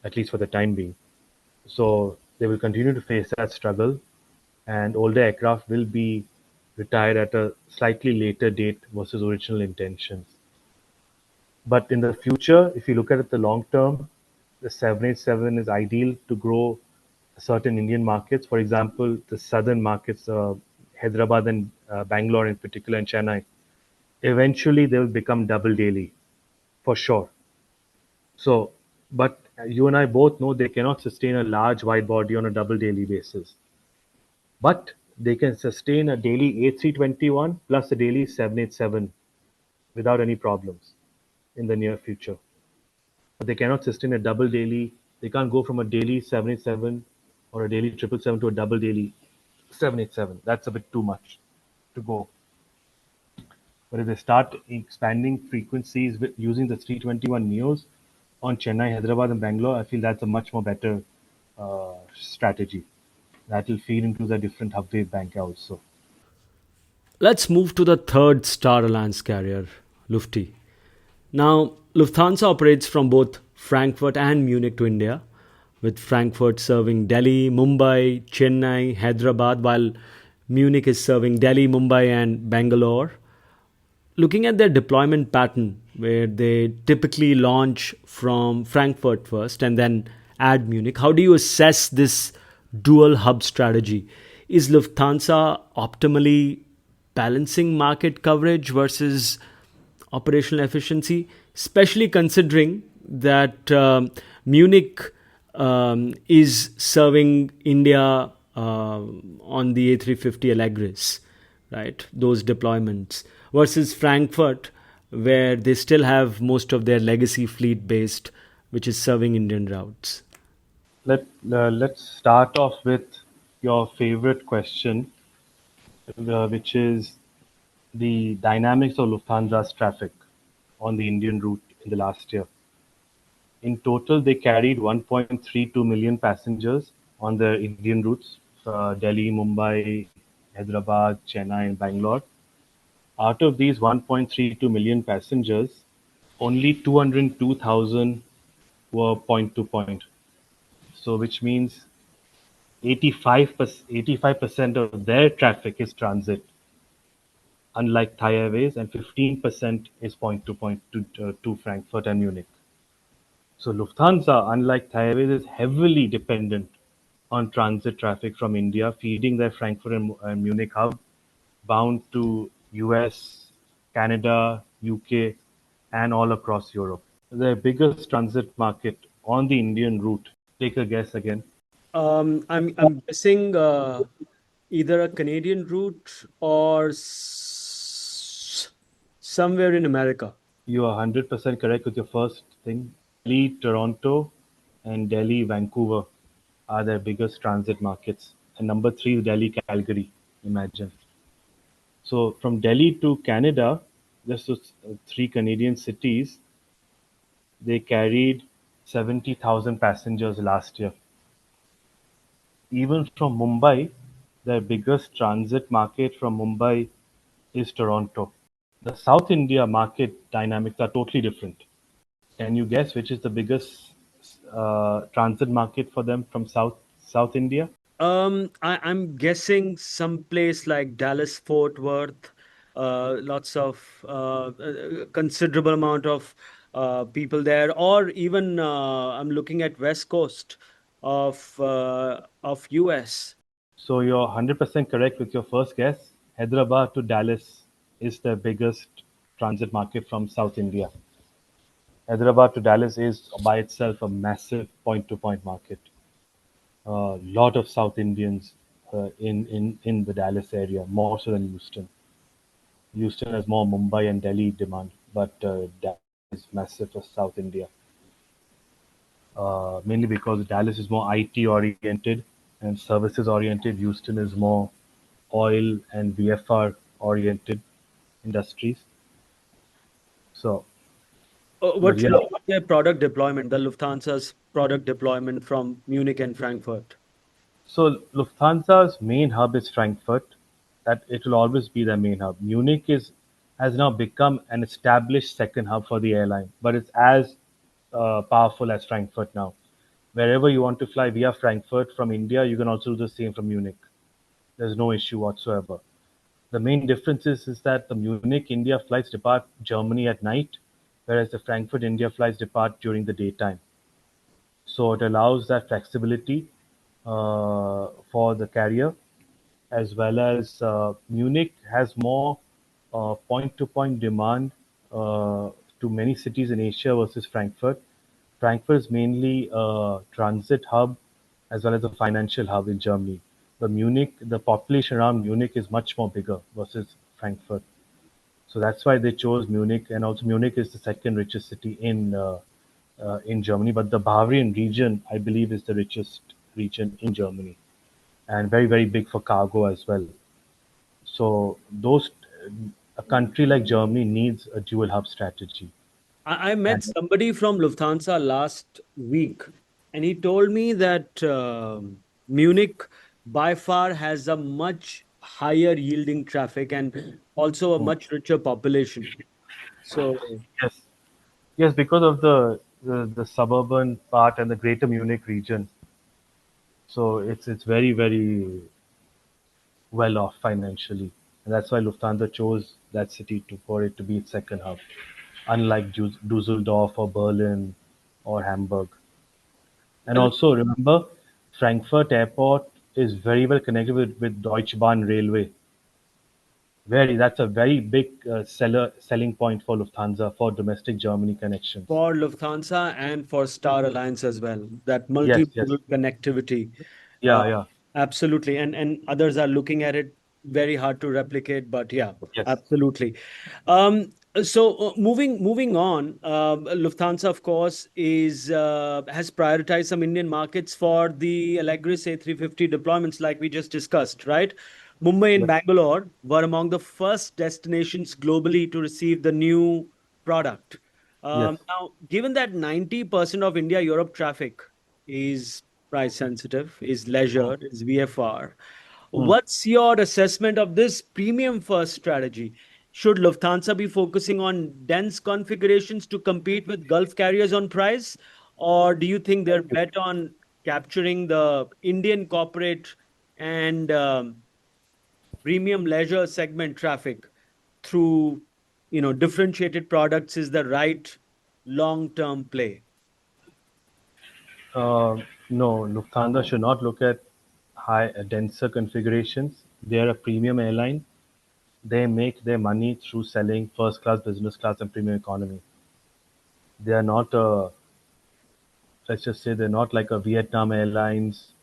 at least for the time being. So they will continue to face that struggle, and older aircraft will be retired at a slightly later date versus original intentions. But in the future, if you look at it the long term, the 787 is ideal to grow certain Indian markets. For example, the southern markets, Hyderabad and Bangalore in particular, and Chennai. Eventually, they will become double daily, for sure. So, but you and I both know they cannot sustain a large wide body on a double daily basis. But they can sustain a daily A321 plus a daily 787 without any problems in the near future. But they cannot sustain a double daily. They can't go from a daily 787 or a daily 777 to a double daily 787. That's a bit too much to go. But if they start expanding frequencies with using the 321 Neos on Chennai, Hyderabad, and Bangalore, I feel that's a much more better strategy. That will feed into the different hub wave bank also. Let's move to the third Star Alliance carrier, Lufty. Now, Lufthansa operates from both Frankfurt and Munich to India, with Frankfurt serving Delhi, Mumbai, Chennai, Hyderabad, while Munich is serving Delhi, Mumbai, and Bangalore. Looking at their deployment pattern, where they typically launch from Frankfurt first and then add Munich, how do you assess this dual hub strategy? Is Lufthansa optimally balancing market coverage versus operational efficiency, especially considering that Munich is serving India on the A350 Allegris, right? Those deployments versus Frankfurt, where they still have most of their legacy fleet based, which is serving Indian routes. Let's start off with your favorite question, which is the dynamics of Lufthansa's traffic on the Indian route in the last year. In total, they carried 1.32 million passengers on their Indian routes, Delhi, Mumbai, Hyderabad, Chennai, and Bangalore. Out of these 1.32 million passengers, only 202,000 were point to point. So, which means 85% of their traffic is transit, unlike Thai Airways, and 15% is point to point to Frankfurt and Munich. So Lufthansa, unlike Thai Airways, is heavily dependent on transit traffic from India, feeding their Frankfurt and Munich hub, bound to US, Canada, UK, and all across Europe. Their biggest transit market on the Indian route. Take a guess again. I'm guessing either a Canadian route or somewhere in America. You are 100% correct with your first thing. Delhi, Toronto, and Delhi, Vancouver are their biggest transit markets. And number three is Delhi, Calgary. Imagine. So from Delhi to Canada, just those three Canadian cities, they carried 70,000 passengers last year. Even from Mumbai, their biggest transit market from Mumbai is Toronto. The South India market dynamics are totally different. Can you guess which is the biggest transit market for them from South India? I'm guessing some place like Dallas Fort Worth. Lots of considerable amount of people there, or even I'm looking at West Coast of US. So you're 100% correct with your first guess. Hyderabad to Dallas is the biggest transit market from South India. Hyderabad to Dallas is by itself a massive point-to-point market. A lot of South Indians in the Dallas area, more so than Houston. Houston has more Mumbai and Delhi demand, but Dallas is massive for South India. Mainly because Dallas is more IT oriented and services oriented. Houston is more oil and VFR oriented industries. So, but What's yeah, their product deployment? The Lufthansa's product deployment from Munich and Frankfurt. so Lufthansa's main hub is Frankfurt. That it will always be their main hub. Munich is has now become an established second hub for the airline, but it's as powerful as Frankfurt now. Wherever you want to fly via Frankfurt from India, you can also do the same from Munich. There's no issue whatsoever. The main difference is that the Munich India flights depart Germany at night, whereas the Frankfurt India flights depart during the daytime. So it allows that flexibility for the carrier, as well as Munich has more point-to-point demand to many cities in Asia versus Frankfurt. Frankfurt is mainly a transit hub as well as a financial hub in Germany. But Munich, the population around Munich is much more bigger versus Frankfurt. So that's why they chose Munich, and also Munich is the second richest city in Germany. But the Bavarian region, I believe, is the richest region in Germany, and very very big for cargo as well. So those a country like Germany needs a dual hub strategy. I met And somebody from Lufthansa last week, and he told me that Munich by far has a much higher yielding traffic and also a much richer population. So, yes, Yes, because of the suburban part and the greater Munich region. So it's very, very well off financially. And that's why Lufthansa chose that city for it to be its second hub, unlike Dusseldorf or Berlin or Hamburg. And And also remember, Frankfurt Airport is very well connected with Deutsche Bahn Railway. That's a very big selling point for Lufthansa for domestic Germany connections. for Lufthansa and for Star Alliance as well, that Yes, yes, multimodal connectivity. yeah, Uh, yeah, Absolutely. And others are looking at it very hard to replicate, but yeah, yes, absolutely. Moving on, Lufthansa, of course, is has prioritized some Indian markets for the Allegris A350 deployments, like we just discussed, right? Mumbai and yes, Bangalore were among the first destinations globally to receive the new product. yes. Now, given that 90% of India Europe traffic is price sensitive, is leisure, is VFR, Hmm. what's your assessment of this premium first strategy? Should Lufthansa be focusing on dense configurations to compete with Gulf carriers on price? Or do you think they're bet on capturing the Indian corporate and premium leisure segment traffic through differentiated products is the right long-term play? No, Lufthansa should not look at denser configurations. They are a premium airline. They make their money through selling first class, business class, and premium economy. They are not let's just say they're not like a Vietnam Airlines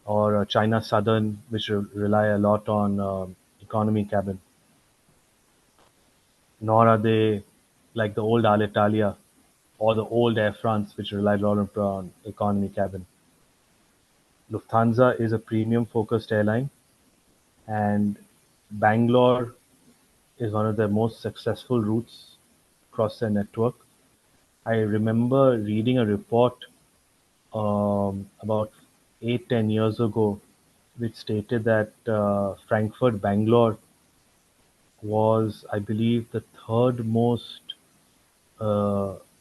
or a China Southern, which rely a lot on economy cabin. Nor are they like the old Alitalia or the old Air France, which relied a lot on economy cabin. Lufthansa is a premium focused airline, and Bangalore is one of their most successful routes across their network. I remember reading a report about 8-10 years ago, which stated that Frankfurt Bangalore was, I believe, the third most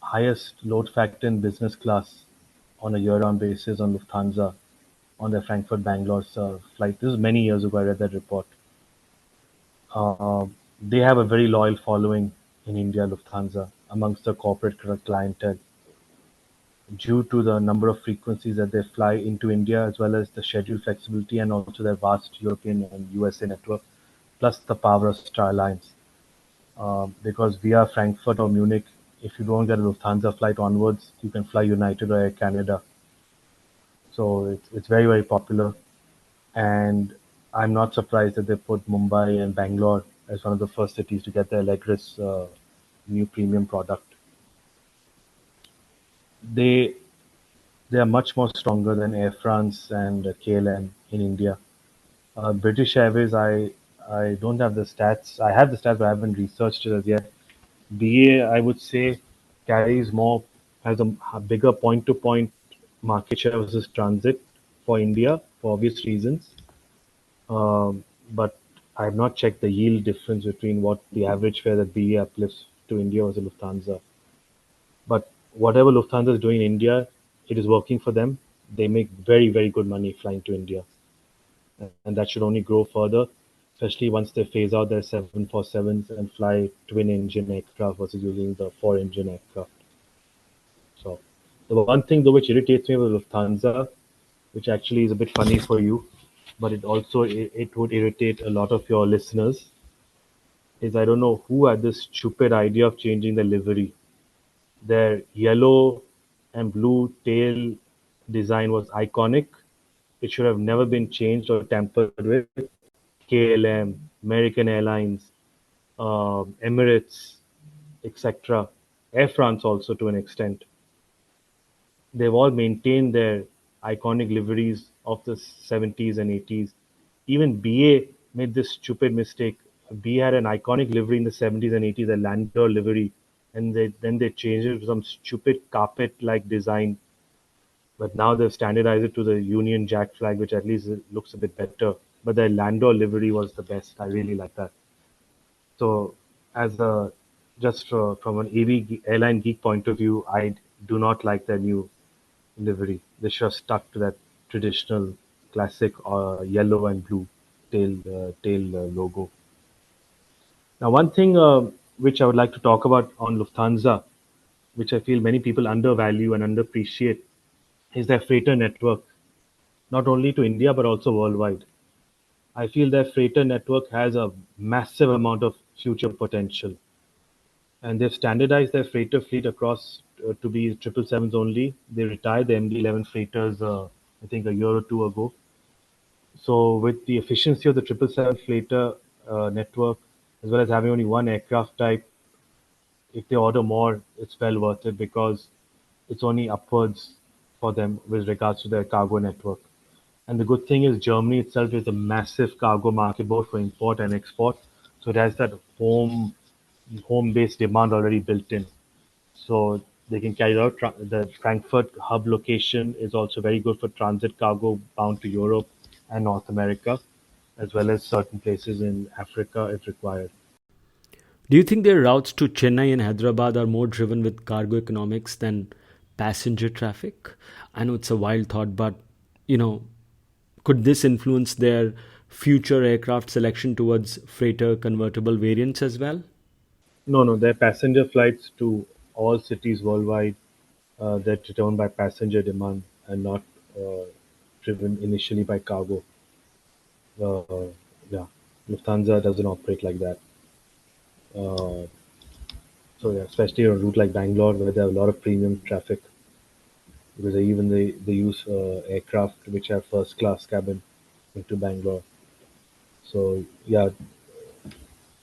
highest load factor in business class on a year-round basis on Lufthansa on the Frankfurt Bangalore flight. This is many years ago. I read that report. Uh, they have a very loyal following in India, Lufthansa, amongst the corporate clientele, due to the number of frequencies that they fly into India, as well as the schedule flexibility and also their vast European and USA network, plus the power of Star Alliance. Because via Frankfurt or Munich, if you don't get a Lufthansa flight onwards, you can fly United or Air Canada. So it's very, very popular. And I'm not surprised that they put Mumbai and Bangalore as one of the first cities to get the Allegris new premium product. They they are much more stronger than Air France and KLM in India. British Airways, I don't have the stats. I have the stats, but I haven't researched it as yet. BA, I would say, carries more, has a bigger point-to-point market share versus transit for India for obvious reasons. But I have not checked the yield difference between what the average fare that BA uplifts to India versus Lufthansa. But whatever Lufthansa is doing in India, it is working for them. They make very, very good money flying to India. And that should only grow further, especially once they phase out their 747s and fly twin engine aircraft versus using the four engine aircraft. So, the one thing though which irritates me with Lufthansa, which actually is a bit funny for you, but it would irritate a lot of your listeners, is I don't know who had this stupid idea of changing the livery. Their yellow and blue tail design was iconic. It should have never been changed or tampered with. KLM, American Airlines, Emirates, etc. Air France also to an extent. They've all maintained their iconic liveries of the 70s and 80s. Even BA made this stupid mistake. BA had an iconic livery in the 70s and 80s, a Landor livery, and then they changed it to some stupid carpet-like design. But now they've standardized it to the Union Jack flag, which at least it looks a bit better. But their Landor livery was the best. I really like that. So, as a Just from an airline geek point of view, I do not like their new livery. They should have stuck to that traditional, classic yellow and blue tail logo. Now, one thing which I would like to talk about on Lufthansa, which I feel many people undervalue and underappreciate, is their freighter network, not only to India but also worldwide. I feel their freighter network has a massive amount of future potential, and they've standardized their freighter fleet across to be 777s only. They retired the MD-11 freighters, I think, a year or two ago. So, with the efficiency of the 777 freighter network, as well as having only one aircraft type, if they order more, it's well worth it because it's only upwards for them with regards to their cargo network. And the good thing is Germany itself is a massive cargo market both for import and export. So it has that home based demand already built in. So they can carry out the Frankfurt hub location is also very good for transit cargo bound to Europe and North America, as well as certain places in Africa if required. Do you think their routes to Chennai and Hyderabad are more driven with cargo economics than passenger traffic? I know it's a wild thought, but you know, could this influence their future aircraft selection towards freighter convertible variants as well? No, no, they're passenger flights to all cities worldwide that determined by passenger demand and not uh, driven initially by cargo. Yeah, Lufthansa doesn't operate like that. Uh, so yeah, especially on a route like Bangalore where they have a lot of premium traffic because they use aircraft which have first class cabin into Bangalore. So yeah,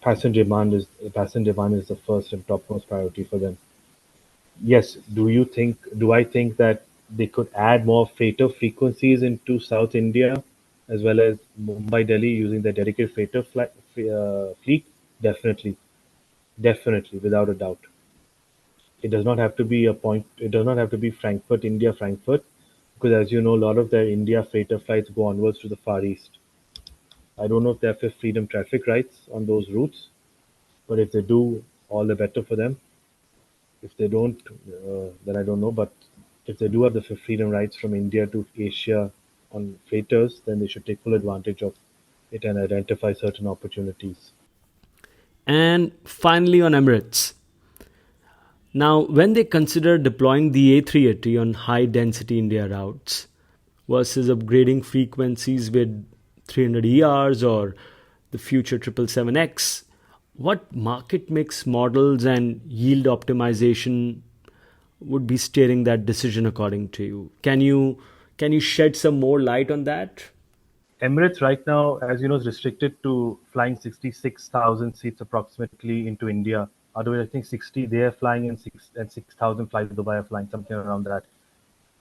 passenger demand is the first and topmost priority for them. Yes, do I think that they could add more freighter frequencies into South India as well as Mumbai, Delhi using their dedicated fleet? Definitely, definitely, without a doubt. It does not have to be a point. It does not have to be Frankfurt, India, Frankfurt, because as you know, a lot of their India freighter flights go onwards to the Far East. I don't know if they have Fifth Freedom traffic rights on those routes, but if they do, all the better for them. If they don't, then I don't know. But if they do have the freedom rights from India to Asia on freighters, then they should take full advantage of it and identify certain opportunities. And finally, on Emirates. Now, when they consider deploying the A380 on high density India routes versus upgrading frequencies with 300 ERs or the future 777X, what market mix models and yield optimization would be steering that decision according to you? Can you shed some more light on that? Emirates right now, as you know, is restricted to flying 66,000 seats approximately into India. Otherwise, I think 60 they are flying and 6,000 flights to Dubai are flying something around that.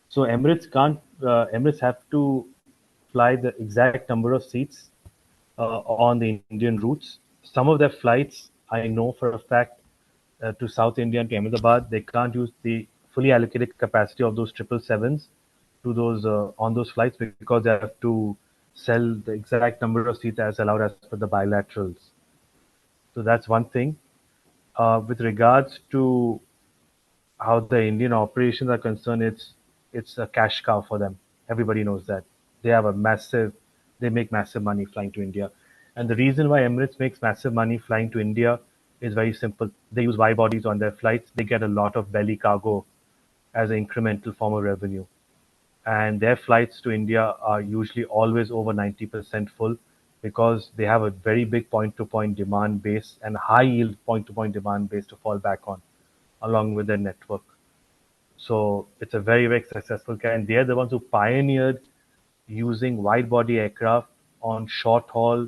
So Emirates can't. Emirates have to fly the exact number of seats on the Indian routes. Some of their flights, I know for a fact, to South India and to Ahmedabad, they can't use the fully allocated capacity of those 777s to those on those flights because they have to sell the exact number of seats as allowed as per the bilaterals. So that's one thing. With regards to how the Indian operations are concerned, it's a cash cow for them. Everybody knows that they make massive money flying to India, and the reason why Emirates makes massive money flying to India is very simple. They use wide bodies on their flights. They get a lot of belly cargo as an incremental form of revenue, and their flights to India are usually always over 90% full because they have a very big point-to-point demand base and high yield point-to-point demand base to fall back on, along with their network. So it's a very, very successful car. And they're the ones who pioneered using wide body aircraft on short haul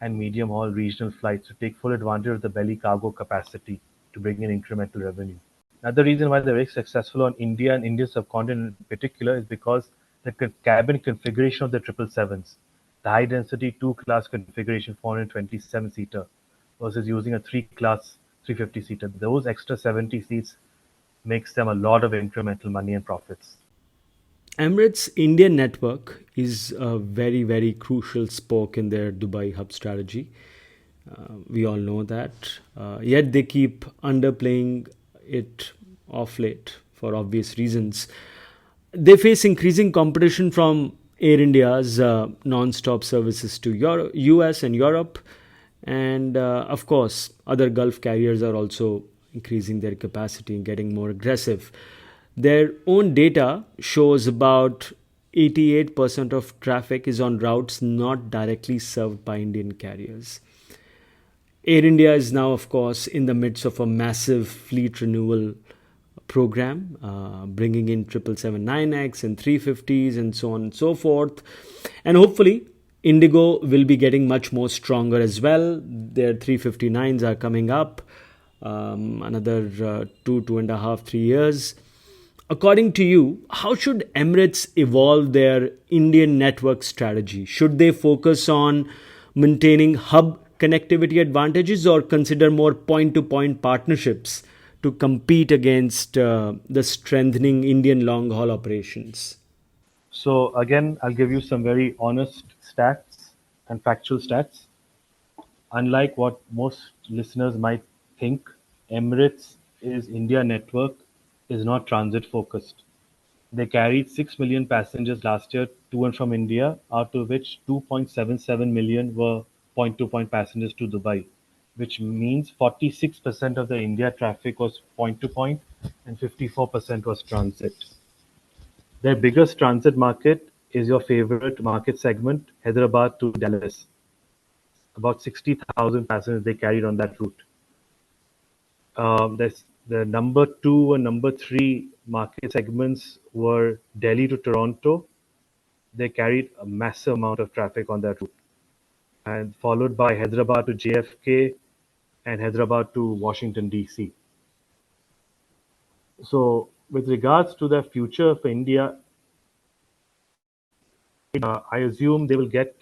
and medium haul regional flights to take full advantage of the belly cargo capacity to bring in incremental revenue. Another reason why they're very successful on India and Indian subcontinent in particular is because the cabin configuration of the 777s, the high density two class configuration 427 seater versus using a three class 350 seater. Those extra 70 seats makes them a lot of incremental money and profits. Emirates Indian network is a very, very crucial spoke in their Dubai hub strategy. We all know that. Yet they keep underplaying it off late for obvious reasons. They face increasing competition from Air India's non-stop services to US and Europe, and of course, other Gulf carriers are also increasing their capacity and getting more aggressive. Their own data shows about 88% of traffic is on routes not directly served by Indian carriers. Air India is now, of course, in the midst of a massive fleet renewal program, bringing in 777-9X and 350s and so on and so forth. And hopefully, IndiGo will be getting much more stronger as well. Their 359s are coming up, another 2.5, 3 years. According to you, how should Emirates evolve their Indian network strategy? Should they focus on maintaining hub connectivity advantages or consider more point to point partnerships to compete against the strengthening Indian long haul operations? So again, I'll give you some very honest stats and factual stats. Unlike what most listeners might think, Emirates is India network is not transit focused. They carried 6 million passengers last year to and from India, out of which 2.77 million were point to point passengers to Dubai, which means 46% of the India traffic was point to point and 54% was transit. Their biggest transit market is your favorite market segment, Hyderabad to Dallas. About 60,000 passengers they carried on that route. The number two and number three market segments were Delhi to Toronto. They carried a massive amount of traffic on that route, and followed by Hyderabad to JFK and Hyderabad to Washington DC. So, with regards to the future for India, I assume they will get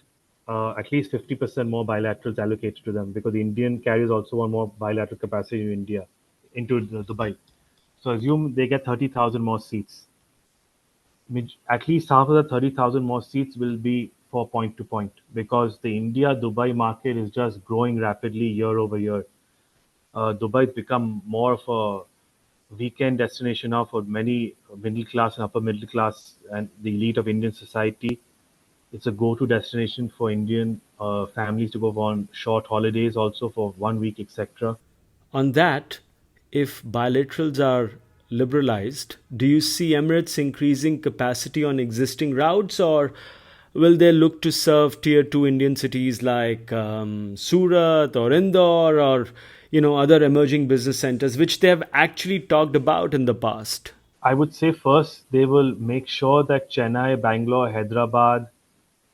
at least 50% more bilaterals allocated to them because the Indian carriers also want more bilateral capacity in India, into Dubai. So assume they get 30,000 more seats. At least half of the 30,000 more seats will be for point to point because the India Dubai market is just growing rapidly year over year. Dubai has become more of a weekend destination now for many middle class and upper middle class and the elite of Indian society. It's a go-to destination for Indian families to go on short holidays, also for 1 week, etc. On that, if bilaterals are liberalized, do you see Emirates increasing capacity on existing routes, or will they look to serve tier 2 Indian cities like Surat or Indore or other emerging business centers which they have actually talked about in the past? I would say first they will make sure that Chennai, Bangalore, Hyderabad,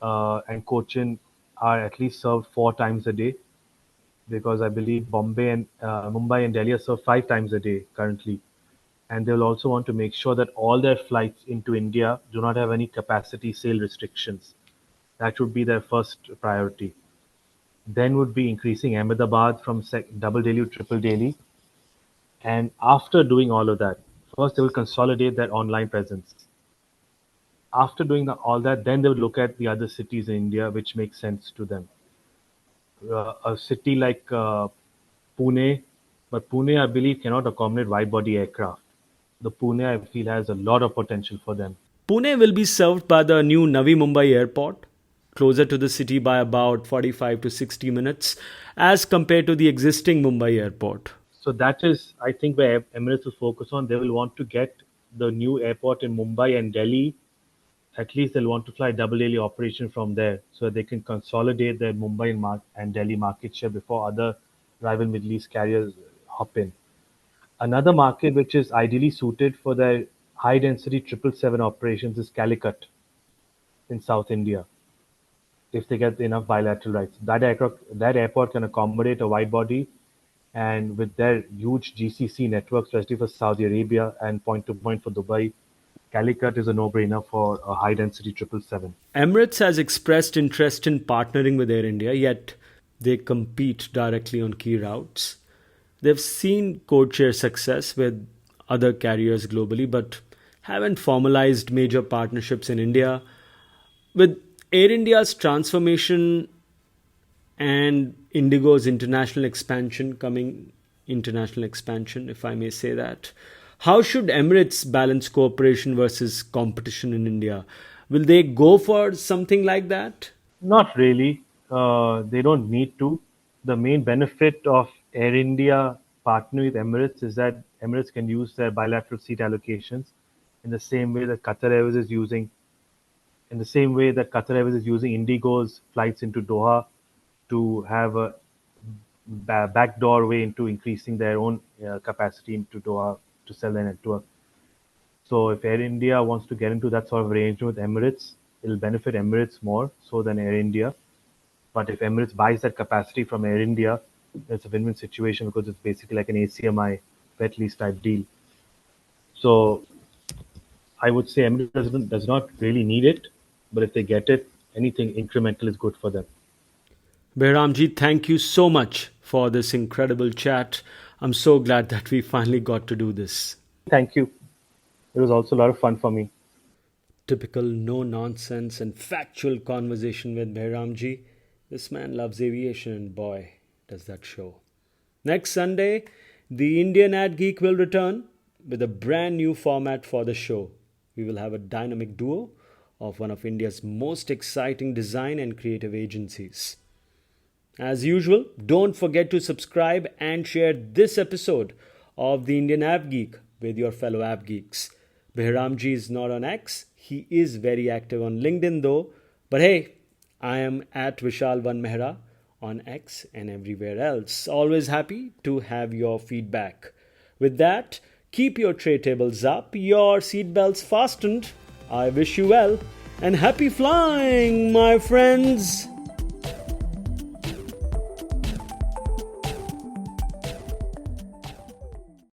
and Cochin are at least served 4 times a day, because I believe Bombay and Mumbai and Delhi are served 5 times a day currently. And they'll also want to make sure that all their flights into India do not have any capacity sale restrictions. That would be their first priority. Then would be increasing Ahmedabad from double daily to triple daily. And after doing all of that, first they will consolidate their online presence. After doing all that, then they would look at the other cities in India which make sense to them. A city like Pune, but Pune, I believe, cannot accommodate wide-body aircraft. The Pune, I feel, has a lot of potential for them. Pune will be served by the new Navi Mumbai airport, closer to the city by about 45 to 60 minutes as compared to the existing Mumbai airport. So that is, I think, where Emirates will focus on. They will want to get the new airport in Mumbai and Delhi. At least they'll want to fly double daily operation from there so they can consolidate their Mumbai and Delhi market share before other rival Middle East carriers hop in. Another market which is ideally suited for their high density 777 operations is Calicut in South India, if they get enough bilateral rights. That airport can accommodate a wide body, and with their huge GCC network, especially for Saudi Arabia and point to point for Dubai, Calicut is a no-brainer for a high-density 777. Emirates has expressed interest in partnering with Air India, yet they compete directly on key routes. They've seen codeshare success with other carriers globally, but haven't formalized major partnerships in India. With Air India's transformation and IndiGo's international expansion, if I may say that. How should Emirates balance cooperation versus competition in India? Will they go for something like that? Not really. They don't need to. The main benefit of Air India partnering with Emirates is that Emirates can use their bilateral seat allocations in the same way that Qatar Airways is using IndiGo's flights into Doha to have a backdoor way into increasing their own capacity into Doha to sell their network. So if Air India wants to get into that sort of arrangement with Emirates, it'll benefit Emirates more so than Air India. But if Emirates buys that capacity from Air India, it's a win-win situation because it's basically like an ACMI wet lease type deal. So I would say Emirates does not really need it, but if they get it, anything incremental is good for them. Behramjee, thank you so much for this incredible chat. I'm so glad that we finally got to do this. Thank you. It was also a lot of fun for me. Typical no nonsense and factual conversation with Behramjee. This man loves aviation, and boy, does that show. Next Sunday, the Indian AvGeek will return with a brand new format for the show. We will have a dynamic duo of one of India's most exciting design and creative agencies. As usual, don't forget to subscribe and share this episode of the Indian AvGeek with your fellow AvGeeks. Behramjee is not on X. He is very active on LinkedIn though. But hey, I am at Vishal Mehra on X and everywhere else. Always happy to have your feedback. With that, keep your tray tables up, your seatbelts fastened. I wish you well and happy flying, my friends.